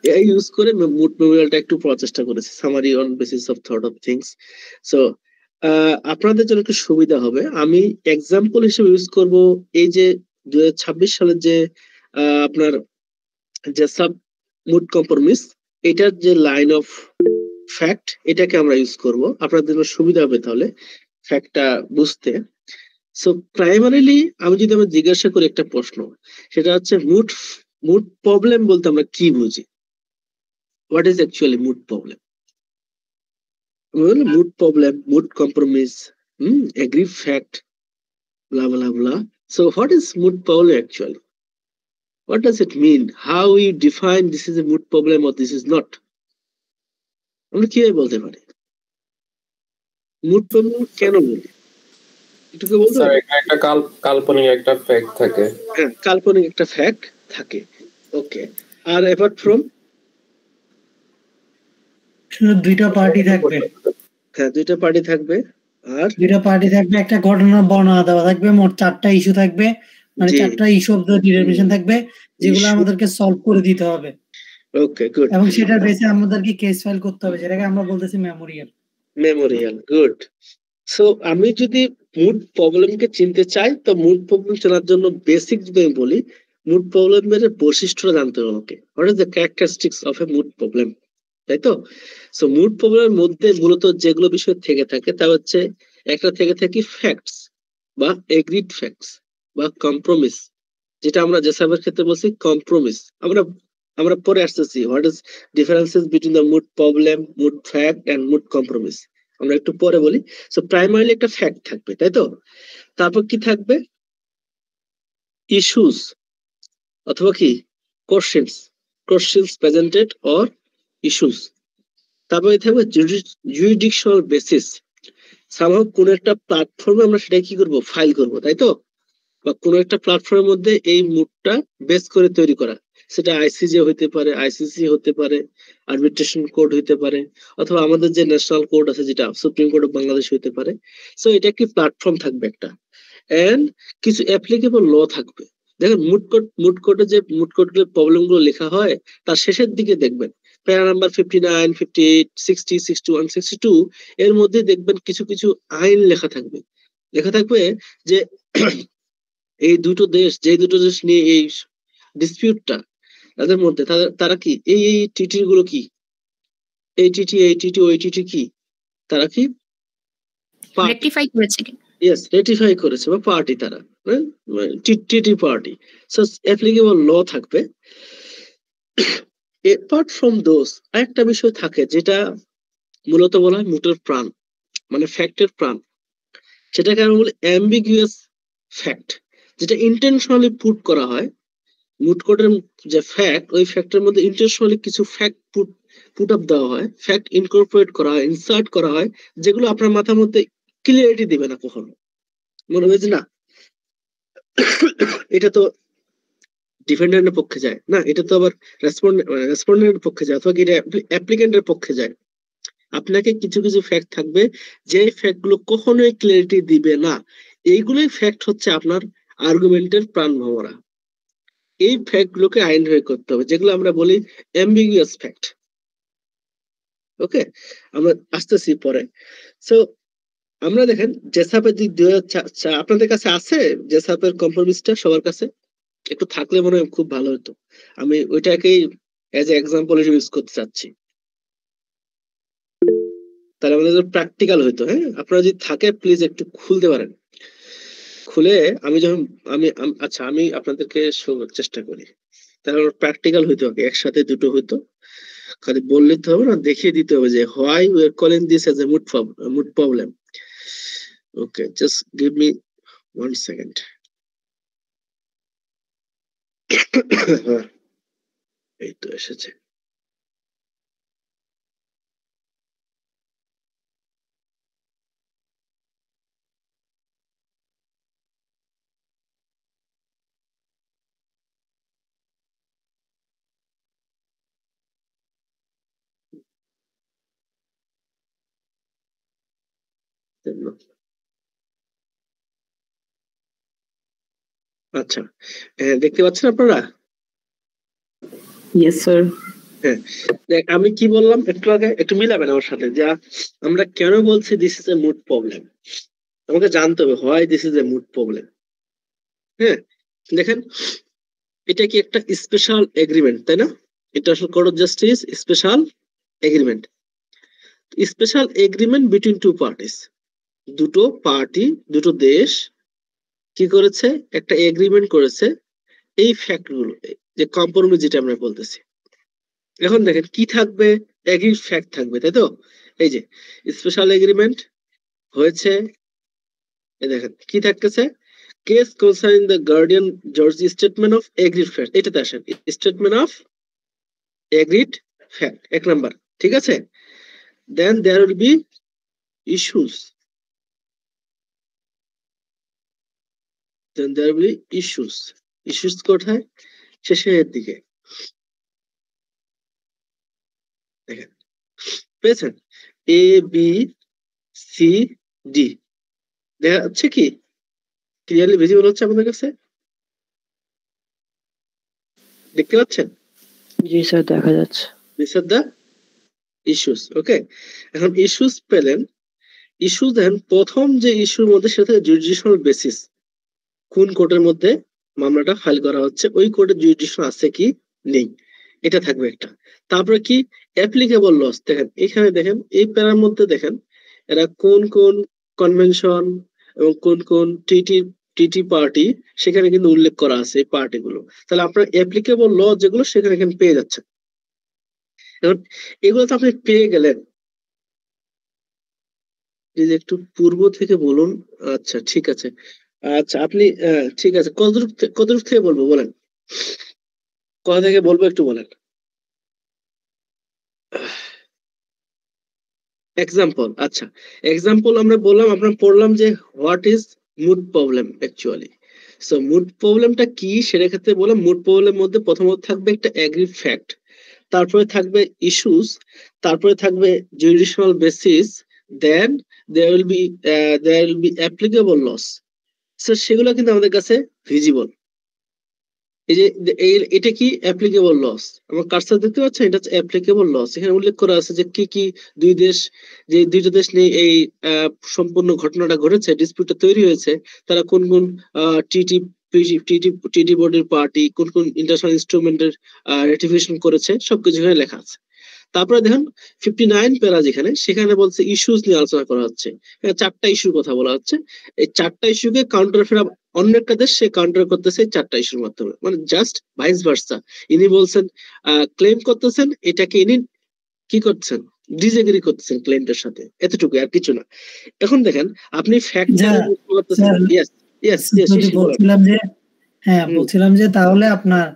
A: এআই ইউজ করে মুড মেমোরিয়ালটা একটু পড়ার চেষ্টা করেছি, summary on basis of thought of things. So আপনাদের জন্য একটু সুবিধা হবে, আমি এক্সাম্পল হিসেবে ইউজ করব এই যে 2026 সালের যে আপনার যে সাব মুড কম্প্রোমিস, এটার যে লাইন অফ ফ্যাক্ট, এটাকে আমরা ইউজ করব, আপনাদের জন্য সুবিধা হবে তাহলে ফ্যাক্টটা বুঝতে। সো প্রাইমারিলি আমি জিজ্ঞাসা করি একটা প্রশ্ন, সেটা হচ্ছে মুড প্রবলেম বলতে আমরা কি বুঝি? What is actually moot problem? Moot problem, moot compromise, agree fact, blah blah blah. So what is mood problem actually? What does it mean? How we define this is a mood problem or this is not? আমরা কিভাবে বলতে পারি মুড প্রবলেম কেন বলি? এটুকু বলতে
E: স্যার, একটা কাল্পনিক একটা ফ্যাক্ট থাকে।
A: হ্যাঁ, কাল্পনিক একটা ফ্যাক্ট থাকে। ওকে, আর অ্যাপার্ট ফ্রম,
I: শুধু দুইটা পার্টি থাকবে।
A: হ্যাঁ, দুইটা পার্টি থাকবে, আর
I: দুইটা পার্টি থাকবে, একটা ঘটনা বর্ণনা দেওয়া থাকবে, মোট 4টা ইস্যু থাকবে, মানে 4টা ইস্যু অফ দ্য ডিরাইভেশন থাকবে, যেগুলো আমাদেরকে সলভ করে দিতে হবে।
A: ওকে, গুড।
I: এবং সেটার বেসে আমাদেরকে কেস ফাইল করতে হবে, যেটাকে আমরা বলতেছি মেমোরিয়াল। গুড। সো আমি যদি মুড প্রবলেমকে চিনতে চাই, তো মুড প্রবলেম চেনার জন্য বেসিক যদি আমি বলি, মুড প্রবলেমের বৈশিষ্ট্যটা জানতে হবে আমাকে। What is the characteristics of a moot problem, তাই তো? সো মুড প্রবলেমের মধ্যে মূলত যেগুলো বিষয় থেকে থাকে তা হচ্ছে, একটা থেকে থাকে ফ্যাক্টস বা এগ্রিড ফ্যাক্টস বা কম্প্রোমিস, যেটা আমরা জেসাবের ক্ষেত্রে বলছি কম্প্রোমিস। আমরা পরে আসতেছি what is differences between the moot problem, moot fact and moot compromise, আমরা একটু পরে বলি। সো প্রাইমারিলি একটা ফ্যাক্ট থাকবে, তাই তো? তারপর কি থাকবে? ইস্যুস অথবা কি কোশ্চেনস প্রেজেন্টেড অর ইস্যুস। তারপরে থাকবে জুরিডিকশনাল বেসিস, সামহাও কোন একটা প্ল্যাটফর্মে আমরা সেটা কি করব, ফাইল করব, তাই তো? বা কোন একটা প্ল্যাটফর্মের মধ্যে এই মুডটা বেস করে তৈরি করা,
A: সেটা আইসিজে হইতে পারে, আইসিসি হতে পারে, আরবিট্রেশন কোড হইতে পারে, অথবা আমাদের যে ন্যাশনাল কোড আছে যেটা সুপ্রিম কোর্ট অফ বাংলাদেশ হইতে পারে। সো এটা একটি প্ল্যাটফর্ম থাকবে একটা, এন্ড কিছু অ্যাপ্লিকেবল ল থাকবে। দেখেন মুড কোডে যে মুড কোডের প্রবলেম গুলো লেখা হয় তার শেষের দিকে দেখবেন প্যারা নাম্বার 59, 58, 60, 61, 62 এর মধ্যে দেখবেন কিছু কিছু আইন লেখা থাকবে। লেখা থাকবে যে এই দুটো দেশ, যে দুটো দেশ নিয়ে এই ডিসপিউটটা, তাদের মধ্যে তারা কি এই টিটি গুলো কি, এই টিটি ওই টিটি কি, তারা কি
D: রেকটিফাই করেছে কি?
A: ইয়েস, রেটিফাই করেছে বা পার্টি তারা, টিটি পার্টি। সো অ্যাপ্লিকেবল ল থাকবে। অ্যাপার্ট ফ্রম দোজ আরেকটা বিষয় থাকে যেটা মূলত বলা হয় মুটের প্রাণ, মানে ফ্যাক্টের প্রাণ। সেটাকে আমি বলি অ্যাম্বিগুয়াস ফ্যাক্ট, যেটা ইন্টেনশনালি পুট করা হয়। মুট কোডের যে ফ্যাক্ট, ওই ফ্যাক্টের মধ্যে ইন্টেনশনালি কিছু ফ্যাক্ট পুট আপ দেওয়া হয়, ফ্যাক্ট ইনকর্পোরেট করা হয়, ইনসার্ট করা হয়, যেগুলো আপনার মাথার মধ্যে ক্লিয়ারিটি দিবে না কখনো। মনে হবে যে না এটা তো ডিফেন্ডারের পক্ষে যায় না, এটা তো আবার রেসপন্ডেন্টের পক্ষে যায়, অথবা এটা অ্যাপ্লিকেন্টের পক্ষে যায়। আপনাকে কিছু কিছু ফ্যাক্ট থাকবে যে ফ্যাক্ট গুলো কখনোই ক্লিয়ারিটি দিবে না। এইগুলোই ফ্যাক্ট হচ্ছে আপনার আর্গুমেন্টের প্রাণ ভমরা। এই ফ্যাক্ট গুলোকে আইডেন্টিফাই করতে হবে, যেগুলো আমরা বলি অ্যাম্বিগুয়াস ফ্যাক্ট। ওকে, আমরা আসতেছি পরে। সো আমরা দেখেন জেসাপের দিক আপনাদের কাছে আছে জেসাপের কম্প্রোমিসটা সবার কাছে? একটু থাকলে মনে হয় খুব ভালো হতো। আমি ওইটাকেই এজ এ এক্সাম্পল হিসেবে ইউজ করতে চাচ্ছি, তাহলে আমাদের প্র্যাকটিক্যাল হইতো। হ্যাঁ, আপনারা যদি থাকে প্লিজ একটু খুলতে পারেন। খুলে আমি যখন আচ্ছা আমি আপনাদেরকে চেষ্টা করি, তাহলে প্র্যাকটিক্যাল হইতো, একসাথে দুটো হইতো। খালি বললে তো হবে না, দেখিয়ে দিতে হবে যে why we are calling this as a moot problem. Okay, just give me 1 second. এই তো এসেছে। আচ্ছা, দেখতে পাচ্ছেন আপনারা?
G: Yes sir.
A: হ্যাঁ, আমি কি বললাম একটু আগে, একটু মিলাবেন আমার সাথে, যা আমরা কেন বলছি this is a moot problem. আমাকে জানতে হবে why this is a moot problem. হ্যাঁ, দেখেন এটা কি একটা স্পেশাল এগ্রিমেন্ট, তাই না? International court of justice special agreement, special agreement between two parties. দুটো পার্টি, দুটো দেশ কি করেছে, একটা এগ্রিমেন্ট করেছে এই ফ্যাক্ট গুলো, যে কম্প্রোমাইজ যেটা আমরা বলতেছি। এখন দেখেন কি থাকবে, এগ্রি ফ্যাক্ট থাকবে, তাই তো? এই যে স্পেশাল এগ্রিমেন্ট হয়েছে, এই দেখেন কি থাকতেছে, case concerning the guardian George statement of agreed fact. এটাতে আসেন, statement of agreed fact 1 number, ঠিক আছে? Then there will be issues, then there will be issues. Issues কোথায়? শেষের দিকে দেখেন, পেয়েছেন? এ বি সি ডি দেখা যাচ্ছে কি? ক্লিয়ারলি ভিজিবল হচ্ছে আমাদের কাছে? দেখতে পাচ্ছেন?
B: জি স্যার, দেখা যাচ্ছে।
A: This are the issues. Okay, এখন ইস্যুস পেলেন। ইস্যু দেন প্রথম যে ইস্যুর মধ্যে সেটা জুডিশিয়াল বেসিস, কোন কোর্টের মধ্যে মামলাটা ফাইল করা হচ্ছে, ওই কোর্টের জুডিশন আছে কি নেই, এটা থাকবে একটা। তারপরে কি অ্যাপ্লিকেবল লস, দেখেন এখানে দেখেন এই প্যারার মধ্যে দেখেন এরা কোন কোন কনভেনশন এবং কোন কোন টিটি পার্টি সেখানে কিন্তু উল্লেখ করা আছে এই পার্টিগুলো। তাহলে আপনার অ্যাপ্লিকেবল ল যেগুলো সেখানে এখানে পেয়ে যাচ্ছেন। এখন এগুলো তো আপনি পেয়ে গেলেন, যদি একটু পূর্ব থেকে বলুন। আচ্ছা ঠিক আছে, আচ্ছা আপনি ঠিক আছে, কতটুক থেকে বলবো বলেন, কোথা থেকে বলবো একটু বলেন। এক্সাম্পল, আচ্ছা এক্সাম্পল আমরা বললাম, আমরা পড়লাম যে what is moot problem actually. So moot প্রবলেমটা কি সেটার ক্ষেত্রে বলে মুড প্রবলেমের মধ্যে প্রথমত থাকবে একটা অ্যাগ্রি ফ্যাক্ট, তারপরে থাকবে ইস্যুস, তারপরে থাকবে judicial basis, then there will be applicable laws. So সেগুলো কিন্তু আমাদের কাছে ভিজিবল। এই যে এটা কি অ্যাপ্লিকেবল লস, আমার কার্সার দেখতে পাচ্ছেন, এটা হচ্ছে অ্যাপ্লিকেবল লস। এখানে উল্লেখ করা আছে যে কি কি দুইটা দেশ নিয়ে এই সম্পূর্ণ ঘটনাটা ঘটেছে, ডিসপিউটটা তৈরি হয়েছে, তারা কোন কোন টিটি টিটি বডির পার্টি, কোন কোন ইন্টারন্যাশনাল ইনস্ট্রুমেন্টের রেটিফিকেশন করেছে, সবকিছু এখানে লেখা আছে। তারপরে দেখুন 59 প্যারা যেখানে, সেখানে বলছে ইস্যুস নিয়ে আলোচনা করা হচ্ছে, চারটা ইস্যুর কথা বলা হচ্ছে। এই চারটা ইস্যুকে কাউন্টার ফেরা অন্য একটা দেশ সে কাউন্টার করতেছে চারটা ইস্যুর মাধ্যমে, মানে জাস্ট ভাইস ভার্সা। ইনি বলছেন ক্লেম করতেছেন, এটাকে ইনি কি করছেন, ডিসএগ্রি করতেছেন ক্লেমটার সাথে, এতটুকু, আর কিছু না। এখন দেখেন আপনি ফ্যাক্ট করতেছেন।
I: বলছিলাম যে তাহলে আপনার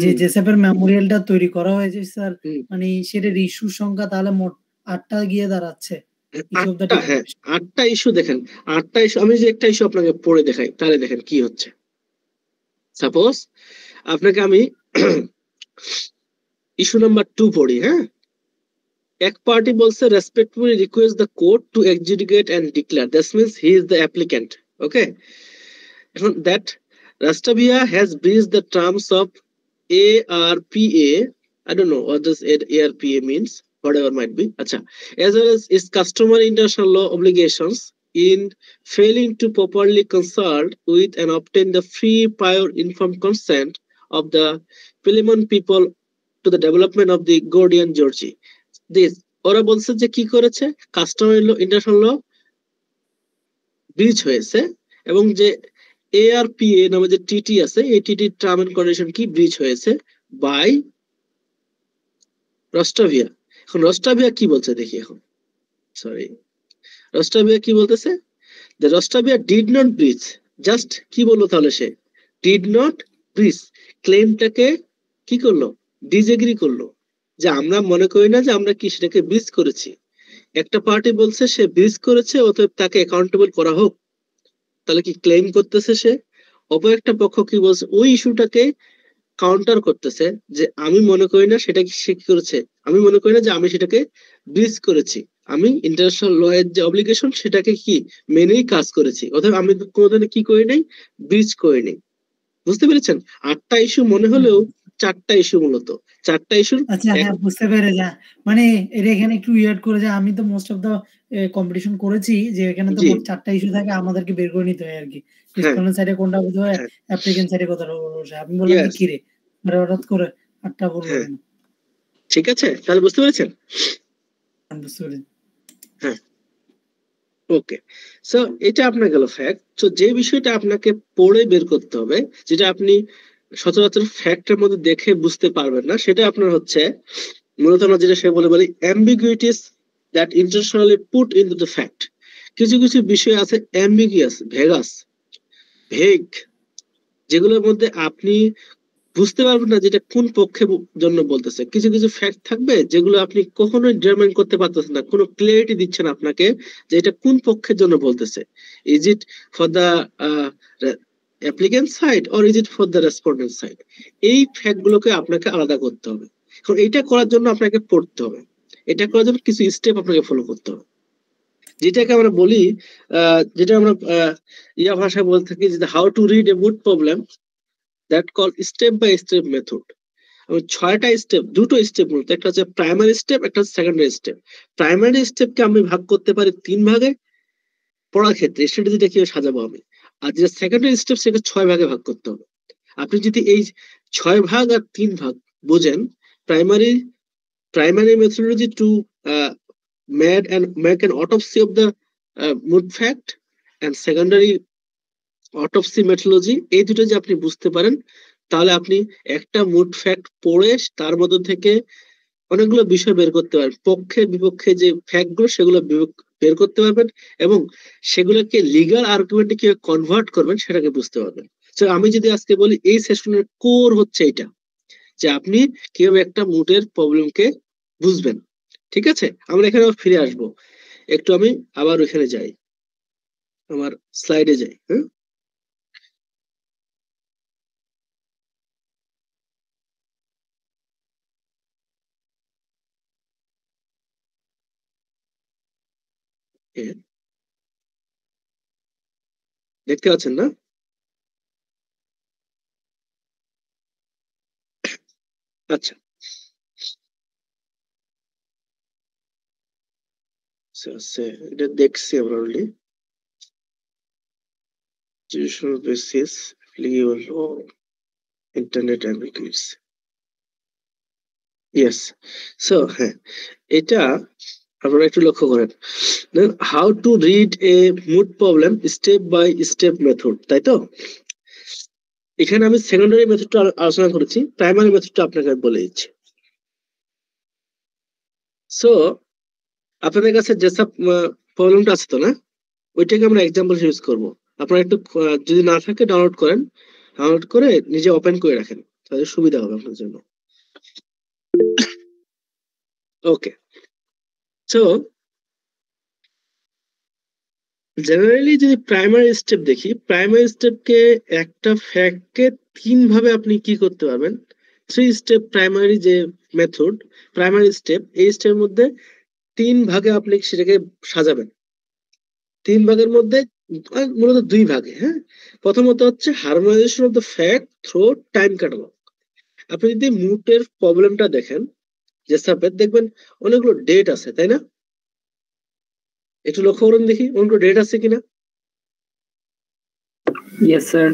I: যে জেসেপের মেমোরিয়ালটা তৈরি করা হয়েছে স্যার, মানে সেটার ইস্যু সংখ্যা তাহলে মোট 8টা গিয়ে দাঁড়াচ্ছে।
A: 8টা ইস্যু দেখেন, 8টা ইস্যু, আমি যে একটা ইস্যু আপনাকে পড়ে দেখাই, তাহলে দেখেন কি হচ্ছে। সাপোজ আপনাকে আমি ইস্যু নাম্বার 2 পড়ি। হ্যাঁ, এক পার্টি বলছে respectfully request the court to adjudicate and declare, that means he is the applicant. Okay, এখন that Rastavia has breached the terms of ARPA. I don't know what does ARPA means, whatever might be. Acha, as well as its customary international law obligations in failing to properly consult with and obtain the free prior informed consent of the Philemon people to the development of the Gordian Georgie. This ওরা বলছে যে কি করেছে, কাস্টমারি ল ইন্টারন্যাশনাল ল ব্রিচ হয়েছে, এবং যে ARPA নামে যে টিটি আছে, এই টিটি টার্ম এন্ড কন্ডিশন কি ব্রিচ হয়েছে বাই রাস্টাভিয়া। এখন রাস্টাভিয়া কি বলছে দেখি, এখন সরি, রাস্টাভিয়া কি বলতেছে, যে রাস্টাভিয়া ডিড নট ব্রিচ, জাস্ট কি বললো তাহলে, সে ডিড নট ব্রিচ, ক্লেমটাকে কি করলো, ডিসএগ্রি করলো, যে আমরা মনে করি না যে আমরা কি সেটাকে ব্রিচ করেছি। একটা পার্টি বলছে সে ব্রিচ করেছে, অতএব তাকে অ্যাকাউন্টেবল করা হোক, তাহলে কি ক্লেম করতেছে সে। অপর একটা পক্ষ কি বলছে, ওই ইস্যুটাকে কাউন্টার করতেছে, যে আমি মনে করি না সেটা কি সে কি করেছে, আমি মনে করি না যে আমি সেটাকে ব্রিচ করেছি, আমি ইন্টারন্যাশনাল ল এর যে অব্লিগেশন সেটাকে কি মেনেই কাজ করেছি, অথবা আমি কোনোদিন কি করি নাই, ব্রিচ করি নাই। বুঝতে পেরেছেন? 8টা ইস্যু মনে হলেও 4টা ইস্যু, মূলত 4টা ইস্যু।
I: আচ্ছা, হ্যাঁ বুঝতে পেরে যা, মানে এটা এখানে একটু উইয়ার্ড করে যায়। আমি তো মোস্ট অফ দা কম্পিটিশন করেছি, যে এখানে তো মোট 4টা ইস্যু থাকে, আমাদেরকে বের করে নিতে হয় আর কি, রেসপন্ডেন্ট সাইডে কোনটা বলতে হয়, অ্যাপ্লিকেন্ট সাইডে কোনটা বলতে হয়। আমি বললাম যে কি রে, মানে হঠাৎ করে 8টা বলবো কেন?
A: ঠিক আছে, তাহলে বুঝতে পেরেছেন?
I: বুঝতে পেরেছি।
A: হ্যাঁ, ওকে। সো এটা আপনার গেল ফ্যাক্ট। তো যে বিষয়টা আপনাকে পড়ে বের করতে হবে, যেটা আপনি সচরাচর ফ্যাক্টের মধ্যে দেখে বুঝতে পারবেন না, সেটা আপনার হচ্ছে মূলত আমরা যেটা সে বলি ambiguities that internationally put into the fact. কিছু কিছু বিষয় আছে অ্যাম্বিগুয়াস, ভেগ, যেগুলোর মধ্যে আপনি বুঝতে পারবেন না যেটা কোন পক্ষের জন্য বলতেছে। কিছু কিছু ফ্যাক্ট থাকবে যেগুলো আপনি কখনোই ডিটারমাইন করতে পারতেছেন না, কোনো ক্লিয়ারিটি দিচ্ছে না আপনাকে যে এটা কোন পক্ষের জন্য বলতেছে। Is it for the applicant side or is it for the respondent side? এই ফ্যাক্ট গুলোকে আপনাকে আলাদা করতে হবে। এখন এটা করার জন্য আপনাকে পড়তে হবে, এটা করার জন্য কিছু স্টেপ আপনাকে ফলো করতে হবে, যেটাকে আমরা বলি, যেটা আমরা ইয়া ভাষায় বলতে থাকি যে how to read a moot problem, that call step by step method. এবং 6টা স্টেপ, দুটো স্টেপ মূলত, একটা হচ্ছে প্রাইমারি স্টেপ, একটা হচ্ছে সেকেন্ডারি স্টেপ। প্রাইমারি স্টেপকে আমি ভাগ করতে পারি 3 ভাগে পড়ার ক্ষেত্রে, স্ট্র্যাটেজিটা কিভাবে সাজাবো আমি। আর যেটা সেকেন্ডারি স্টেপ, সেটা 6 ভাগে ভাগ করতে হবে। আপনি যদি এই 6 ভাগ আর 3 ভাগ বোঝেন, primary methodology to make an autopsy of the mood fact and secondary autopsy methodology, এই দুটো যে আপনি বুঝতে পারেন, তাহলে আপনি একটা মুড ফ্যাক্ট পড়ে তার মধ্যে থেকে অনেকগুলো বিষয় বের করতে পারবেন, পক্ষে বিপক্ষে যে ফ্যাক্ট গুলো সেগুলো বের করতে পারবেন, এবং সেগুলোকে লিগাল আর্গুমেন্টে কিভাবে কনভার্ট করবেন সেটাকে বুঝতে পারবেন। তো আমি যদি আজকে বলি এই সেশনের কোর হচ্ছে এটা, যে আপনি কিভাবে একটা মুডের প্রবলেমকে বুঝবেন। ঠিক আছে, আমরা এখানে ফিরে আসবো একটু, আমি আবার ওইখানে যাই, আমার স্লাইডে যাই। হ্যাঁ, দেখতে পাচ্ছেন না? আচ্ছা, এটা দেখছি আমরা already. Institutional basis applicable on internet ambiguities. Yes. So হ্যাঁ, এটা আপনারা একটু লক্ষ্য করেন। Then how to read a mood problem step by step method, তাই তো? এখানে আমি সেকেন্ডারি মেথডটা আলোচনা করেছি, প্রাইমারি মেথডটা আপনাকে বলে দিচ্ছি। সো আপনাদের কাছে যেসব প্রবলেমটা আছে তো না, ওইটাকে আমরা এক্সাম্পল ইউজ করব। আপনারা একটু যদি না থাকে ডাউনলোড করেন, ডাউনলোড করে নিজে ওপেন করে রাখেন, তাহলে সুবিধা হবে আপনার জন্য। ওকে, সো জেনারেলি যদি প্রাইমারি স্টেপ দেখি, প্রাইমারি স্টেপকে একটা ফ্যাক্টকে 3 ভাবে আপনি কি করতে পারবেন। 3 স্টেপ প্রাইমারি যে মেথড, প্রাইমারি স্টেপ, এই স্টেপের মধ্যে 3 ভাগে আপনি সেটাকে সাজাবেন। 3 ভাগের মধ্যে মূলত 2 ভাগে। হ্যাঁ, প্রথমত হচ্ছে harmonisation of the fact through time catalogue. আপনি যদি মুটের প্রবলেমটা দেখেন, যে সাপের দেখবেন অনেকগুলো ডেট আছে, তাই না? একটু লক্ষ্য করুন দেখি অনেকগুলো ডেট আছে কিনা।
G: Yes sir.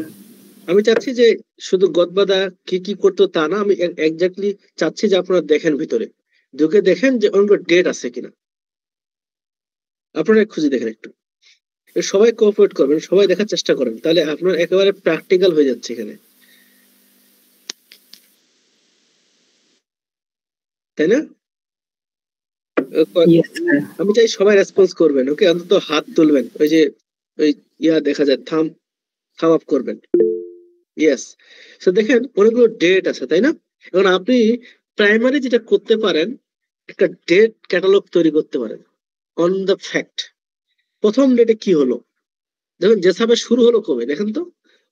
A: আমি চাচ্ছি যে শুধু গদবাদা কি কি করতো তা না, আমি এক্স্যাক্টলি চাচ্ছি যে আপনারা দেখেন, ভিতরে ঢুকে দেখেন যে অনেকগুলো ডেট আছে কিনা। আপনারা খুঁজে দেখেন একটু, সবাই কোঅপারেট করবেন, সবাই দেখার চেষ্টা করেন, তাহলে আপনার একেবারে প্র্যাকটিক্যাল হয়ে যাচ্ছে এখানে, তাই না? আমি চাই সবাই রেসপন্স করবেন। ওকে, অন্তত হাত তুলবেন, ওই যে ওই দেখা যায় থাম আপ করবেন। ইয়েস, সো দেখেন অনেকগুলো ডেট আছে, তাই না? এখন আপনি প্রাইমারি যেটা করতে পারেন, একটা ডেট ক্যাটালগ তৈরি করতে পারেন অন দ্য ফ্যাক্ট। প্রথম ডেটে কি হলো, দেখুন যেভাবে শুরু হলো কবে, দেখেন তো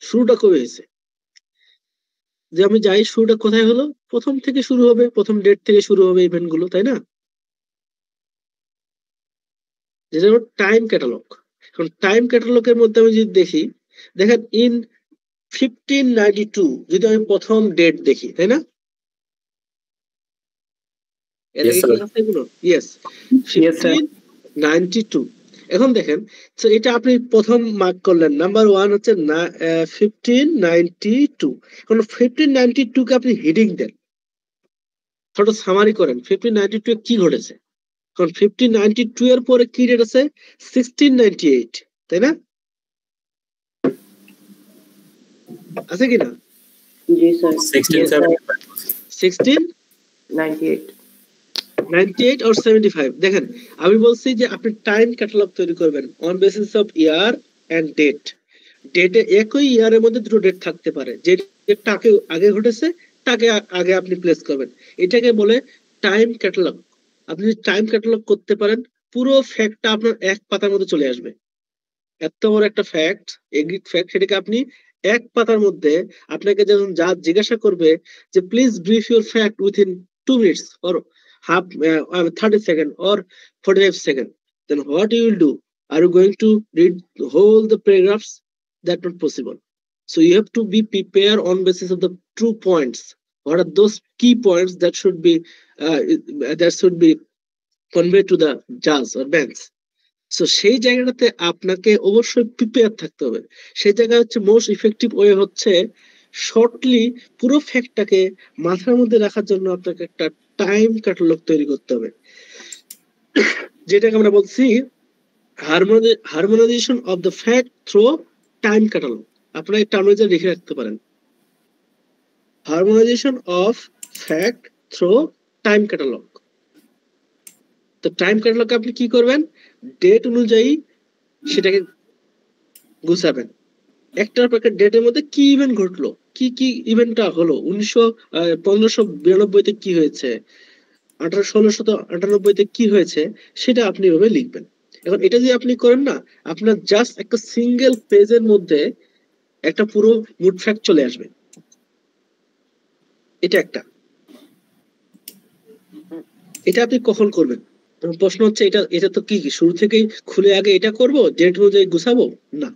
A: শুরুটা কবে হয়েছে। যে আমি যাই শুরুটা কোথায় হলো, প্রথম থেকে শুরু হবে, প্রথম ডেট থেকে শুরু হবে ইভেন্ট গুলো, তাই না? যেটা হলো টাইম ক্যাটালগ। এখন টাইম ক্যাটালগের মধ্যে আমি যদি দেখি, দেখেন ইন 1592 যদি আমি প্রথম ডেট দেখি, তাই না? ইয়েস, 1592। এখন দেখেন, তো এটা আপনি প্রথম মার্ক করলেন, নাম্বার 1 হচ্ছে 1592। এখন 1592 কে আপনি হেডিং দেন, ছোট সামারি করেন 1592 কি ঘটেছে। কারণ 1592 এর পরে কি ডেট আছে, 1698, তাই না? আছে কিনা?
H: জি স্যার।
A: 1698 or 75। দেখেন আমি বলছি যে আপনি টাইম ক্যাটালগ তৈরি করবেন on basis of year and date. ডেটে একই ইয়ারের মধ্যে দুটো ডেট থাকতে পারে, যে ডেটটা আগে ঘটেছে তাকে আগে আপনি প্লেস করবেন। এটাকে বলে টাইম ক্যাটালগ। আপনি যদি টাইম ক্যাটালগ করতে পারেন, পুরো ফ্যাক্টটা আপনার এক পাতার মধ্যে চলে আসবে। এত বড় একটা ফ্যাক্ট, এগ্রিড ফ্যাক্ট, সেটাকে আপনি এক পাতার মধ্যে, আপনাকে যখন যা জিজ্ঞাসা করবে যে please brief your fact within 2 minutes or half 30 seconds or 45 seconds, then what you will do? Are you going to read the whole the paragraphs? That's not possible. So you have to be prepared on basis of the true points. What are those key points that should be conveyed to the judge or bench? So সেই জায়গাটাতে আপনাকে অবশ্যই প্রিপেয়ার থাকতে হবে। সেই জায়গা হচ্ছে মোস্ট ইফেক্টিভ ওয়ে হচ্ছে শর্টলি পুরো ফ্যাক্টটাকে মাথার মধ্যে রাখার জন্য আপনাকে একটা টাইম ক্যাটালগ তৈরি করতে হবে, যেটাকে আমরা বলছি harmonisation of the fact through time catalogue. আপনারা এই টার্মটা লিখে রাখতে পারেন, harmonisation of fact through time catalogue. তো টাইম ক্যাটালগে আপনি কি করবেন, ডেট অনুযায়ী সেটাকে গুছাবেন। একটার পর একটা ডেটের মধ্যে কি ইভেন্ট ঘটলো, কি কি ইভেন্টটা হলো, 1592 কি হয়েছে, 1698 কি হয়েছে, সেটা আপনি এভাবে লিখবেন। এখন এটা যদি আপনি করেন না, আপনার জাস্ট একটা সিঙ্গেল পেজের মধ্যে একটা পুরো মুড ফ্যাক্ট চলে আসবে। এটা একটা, এটা আপনি কখন করবেন, প্রশ্ন হচ্ছে এটা তো কি শুরু থেকেই খুলে আগে এটা করব ডেট অনুযায়ী গুছাবো না,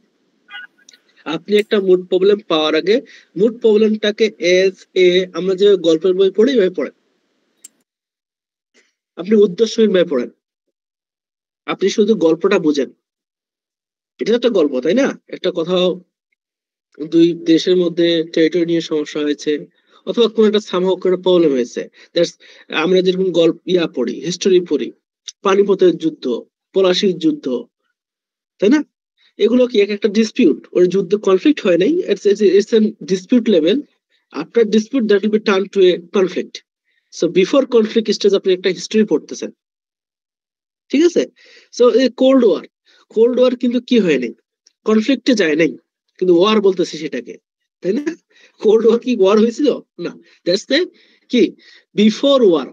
A: আপনি একটা মুড প্রবলেম পাওয়ার আগে মুড প্রবলেমটাকে এজ এ আমরা যে গল্পের বই পড়ি ভাবে পড়েন, আপনি উদ্দেশ্যহীন ভাবে পড়েন, আপনি শুধু গল্পটা বুঝেন। এটা একটা গল্প তাই না, একটা কোথাও দুই দেশের মধ্যে টেরিটরি নিয়ে সমস্যা হয়েছে অথবা কোন একটা সামহাও কোনো প্রবলেম হয়েছে। আমরা যেরকম গল্প পড়ি, হিস্টোরি পড়ি, পানিপথের যুদ্ধ, পলাশির যুদ্ধ, তাই না? এগুলো কি একটা ডিসপিউট, ওই যুদ্ধ কনফ্লিক্ট হয় নাই, it's an dispute level. After dispute that will be turn to A conflict. So before conflict stage আপনি একটা হিস্ট্রি পড়তেছেন, ঠিক আছে? সো এই কোল্ড ওয়ার কিন্তু কি হয়নি, কনফ্লিক্টে যায় নাই, কিন্তু ওয়ার বলতেছে সেটাকে, তাই না? কোল্ড ওয়ার কি ওয়ার হয়েছিল না, দ্যাটস দ্য কি বিফোর ওয়ার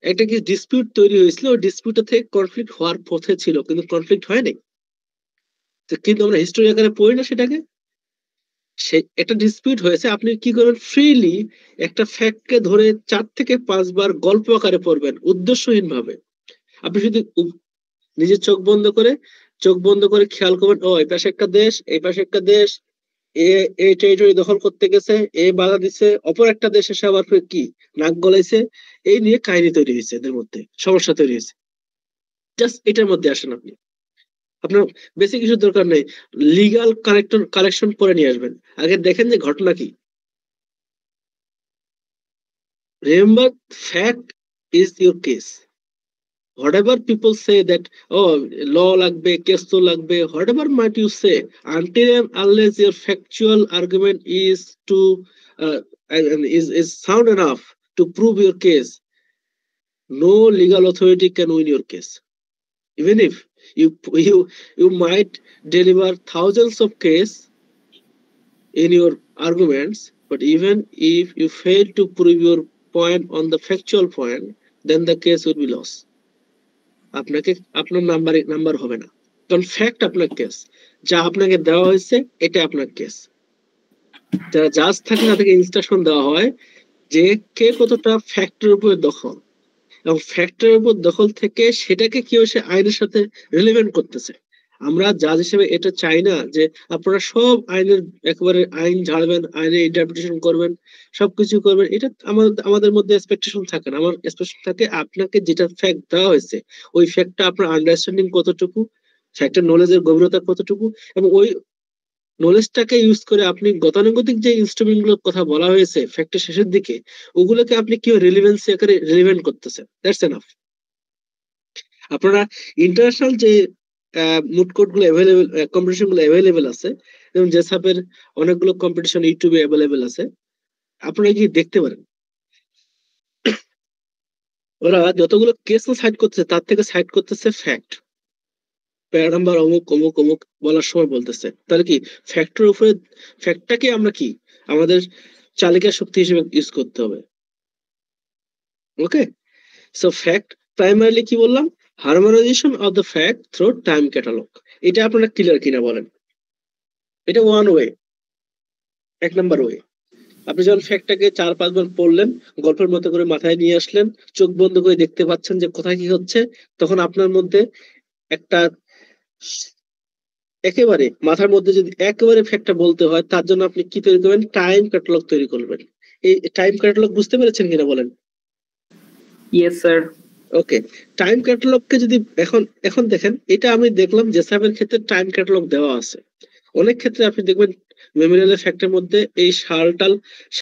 A: একটা কি ডিসপিউট তৈরি হয়েছিল, ওই ডিসপিউটটা থেকে কনফ্লিক্ট হওয়ার পথে ছিল কিন্তু কনফ্লিক্ট হয় নাই। কিন্তু আমরা হিস্টোরি আকারে পড়ি না সেটাকে, সে একটা ডিসপিউট হয়েছে, আপনি কি করবেন ফ্রিলি একটা ফ্যাক্টকে ধরে 4 থেকে 5 বার গল্প আকারে পড়বেন উদ্দেশ্যহীন ভাবে। আপনি যদি নিজের চোখ বন্ধ করে খেয়াল করবেন, ও এই পাশে একটা দেশ, এই পাশে একটা দেশ, এই টেরিটরি দখল করতে গেছে, বাধা দিছে, অপর একটা দেশ এসে আবার কি নাক গলাইছে, এই নিয়ে কাহিনী তৈরি হয়েছে, এদের মধ্যে সমস্যা তৈরি হয়েছে। জাস্ট এটার মধ্যে আসেন আপনি, আপনার বেশি কিছু দরকার নেই, লিগাল কালেকশন করে নিয়ে আসবেন, আগে দেখেন যে ঘটনা কি। Remember, fact is your case. Whatever people say that, oh, law lagbe, case to lagbe, whatever might you say, until and unless your factual argument is to is sound enough to prove your case, no legal authority can win your case. Even if you might deliver thousands of case in your arguments, but even if you fail to prove your point on the factual point, then the case will be lost. আপনাকে আপনার নাম্বার হবে না, কারণ ফ্যাক্ট আপনার কেস, যা আপনাকে দেওয়া হয়েছে এটা আপনার কেস। যারা জাজ থাকে তাদেরকে ইনস্ট্রাকশন দেওয়া হয় যে কে কতটা ফ্যাক্টের উপর দখল, এবং ফ্যাক্টের উপর দখল থেকে সেটাকে কি সে আইনের সাথে রিলেভেন্ট করতেছে। আমরা জাজ হিসেবে এটা চাই না যে আপনারা সব আইনের একেবারে আইন ঝাড়বেন, আইনের ইন্টারপ্রিটেশন করবেন, সবকিছু করবেন, এটা আমাদের মধ্যে এক্সপেকটেশন থাকে না। আমার এক্সপেকটেশন থাকে আপনাকে যেটা ফ্যাক্ট দেওয়া হয়েছে ওই ফ্যাক্টটা আপনার আন্ডারস্ট্যান্ডিং কতটুকু, ফ্যাক্টের নলেজের গভীরতা কতটুকু, এবং ওই নলেজটাকে ইউজ করে আপনি গতানুগতিক যে ইনস্ট্রুমেন্ট গুলোর কথা বলা হয়েছে ফ্যাক্টের শেষের দিকে, ওগুলোকে আপনি কি রিলেভেন্সি আকারে রিলেভেন্ট করতেছেন, দ্যাটস এনাফ। আপনারা ইন্টারন্যাশনাল যে মুড কোড গুলো অ্যাভেলেবেল, কম্পিটিশন গুলো অ্যাভেলেবেল আছে, যেমন জেসাপের অনেকগুলো কম্পিটিশন ইউটিউবে অ্যাভেলেবেল আছে, আপনারা কি দেখতে পারেন। ওরা যতগুলো কেস সাইড করতেছে তার থেকে সাইড করতেছে ফ্যাক্ট, প্যারা নাম্বার অমুক অমুক অমুক বলার সময় বলতেছে। তাহলে কি ফ্যাক্টের উপরে, ফ্যাক্টটাকে আমরা কি আমাদের চালিকা শক্তি হিসেবে ইউজ করতে হবে। ওকে, সো ফ্যাক্ট প্রাইমারিলি কি বললাম, harmonisation of the fact through time catalogue. এটা আপনারা ক্লিয়ার কিনা বলেন? এটা ওয়ান ওয়ে, এক নাম্বার ওয়ে। আপনি যখন ফ্যাক্টটাকে 4-5 বার পড়লেন, গল্পের মতো করে মাথায় নিয়ে আসলেন, চোখ বন্ধ করে দেখতে পাচ্ছেন যে কোথায় কি হচ্ছে, তখন আপনার মধ্যে একটা একেবারে মাথার মধ্যে যদি একেবারে ফ্যাক্টটা বলতে হয়, তার জন্য আপনি কি তৈরি করবেন, টাইম ক্যাটালগ তৈরি করবেন। এই টাইম ক্যাটালগ বুঝতে পেরেছেন কিনা বলেন?
G: Yes sir.
A: ওকে, টাইম ক্যাটালগকে যদি এখন দেখেন, এটা আমি দেখলাম জেসাপের ক্ষেত্রে টাইম ক্যাটালগ দেওয়া আছে। অনেক ক্ষেত্রে আপনি দেখবেন মেমোরিয়ালের ফ্যাক্টের মধ্যে এই সালটাল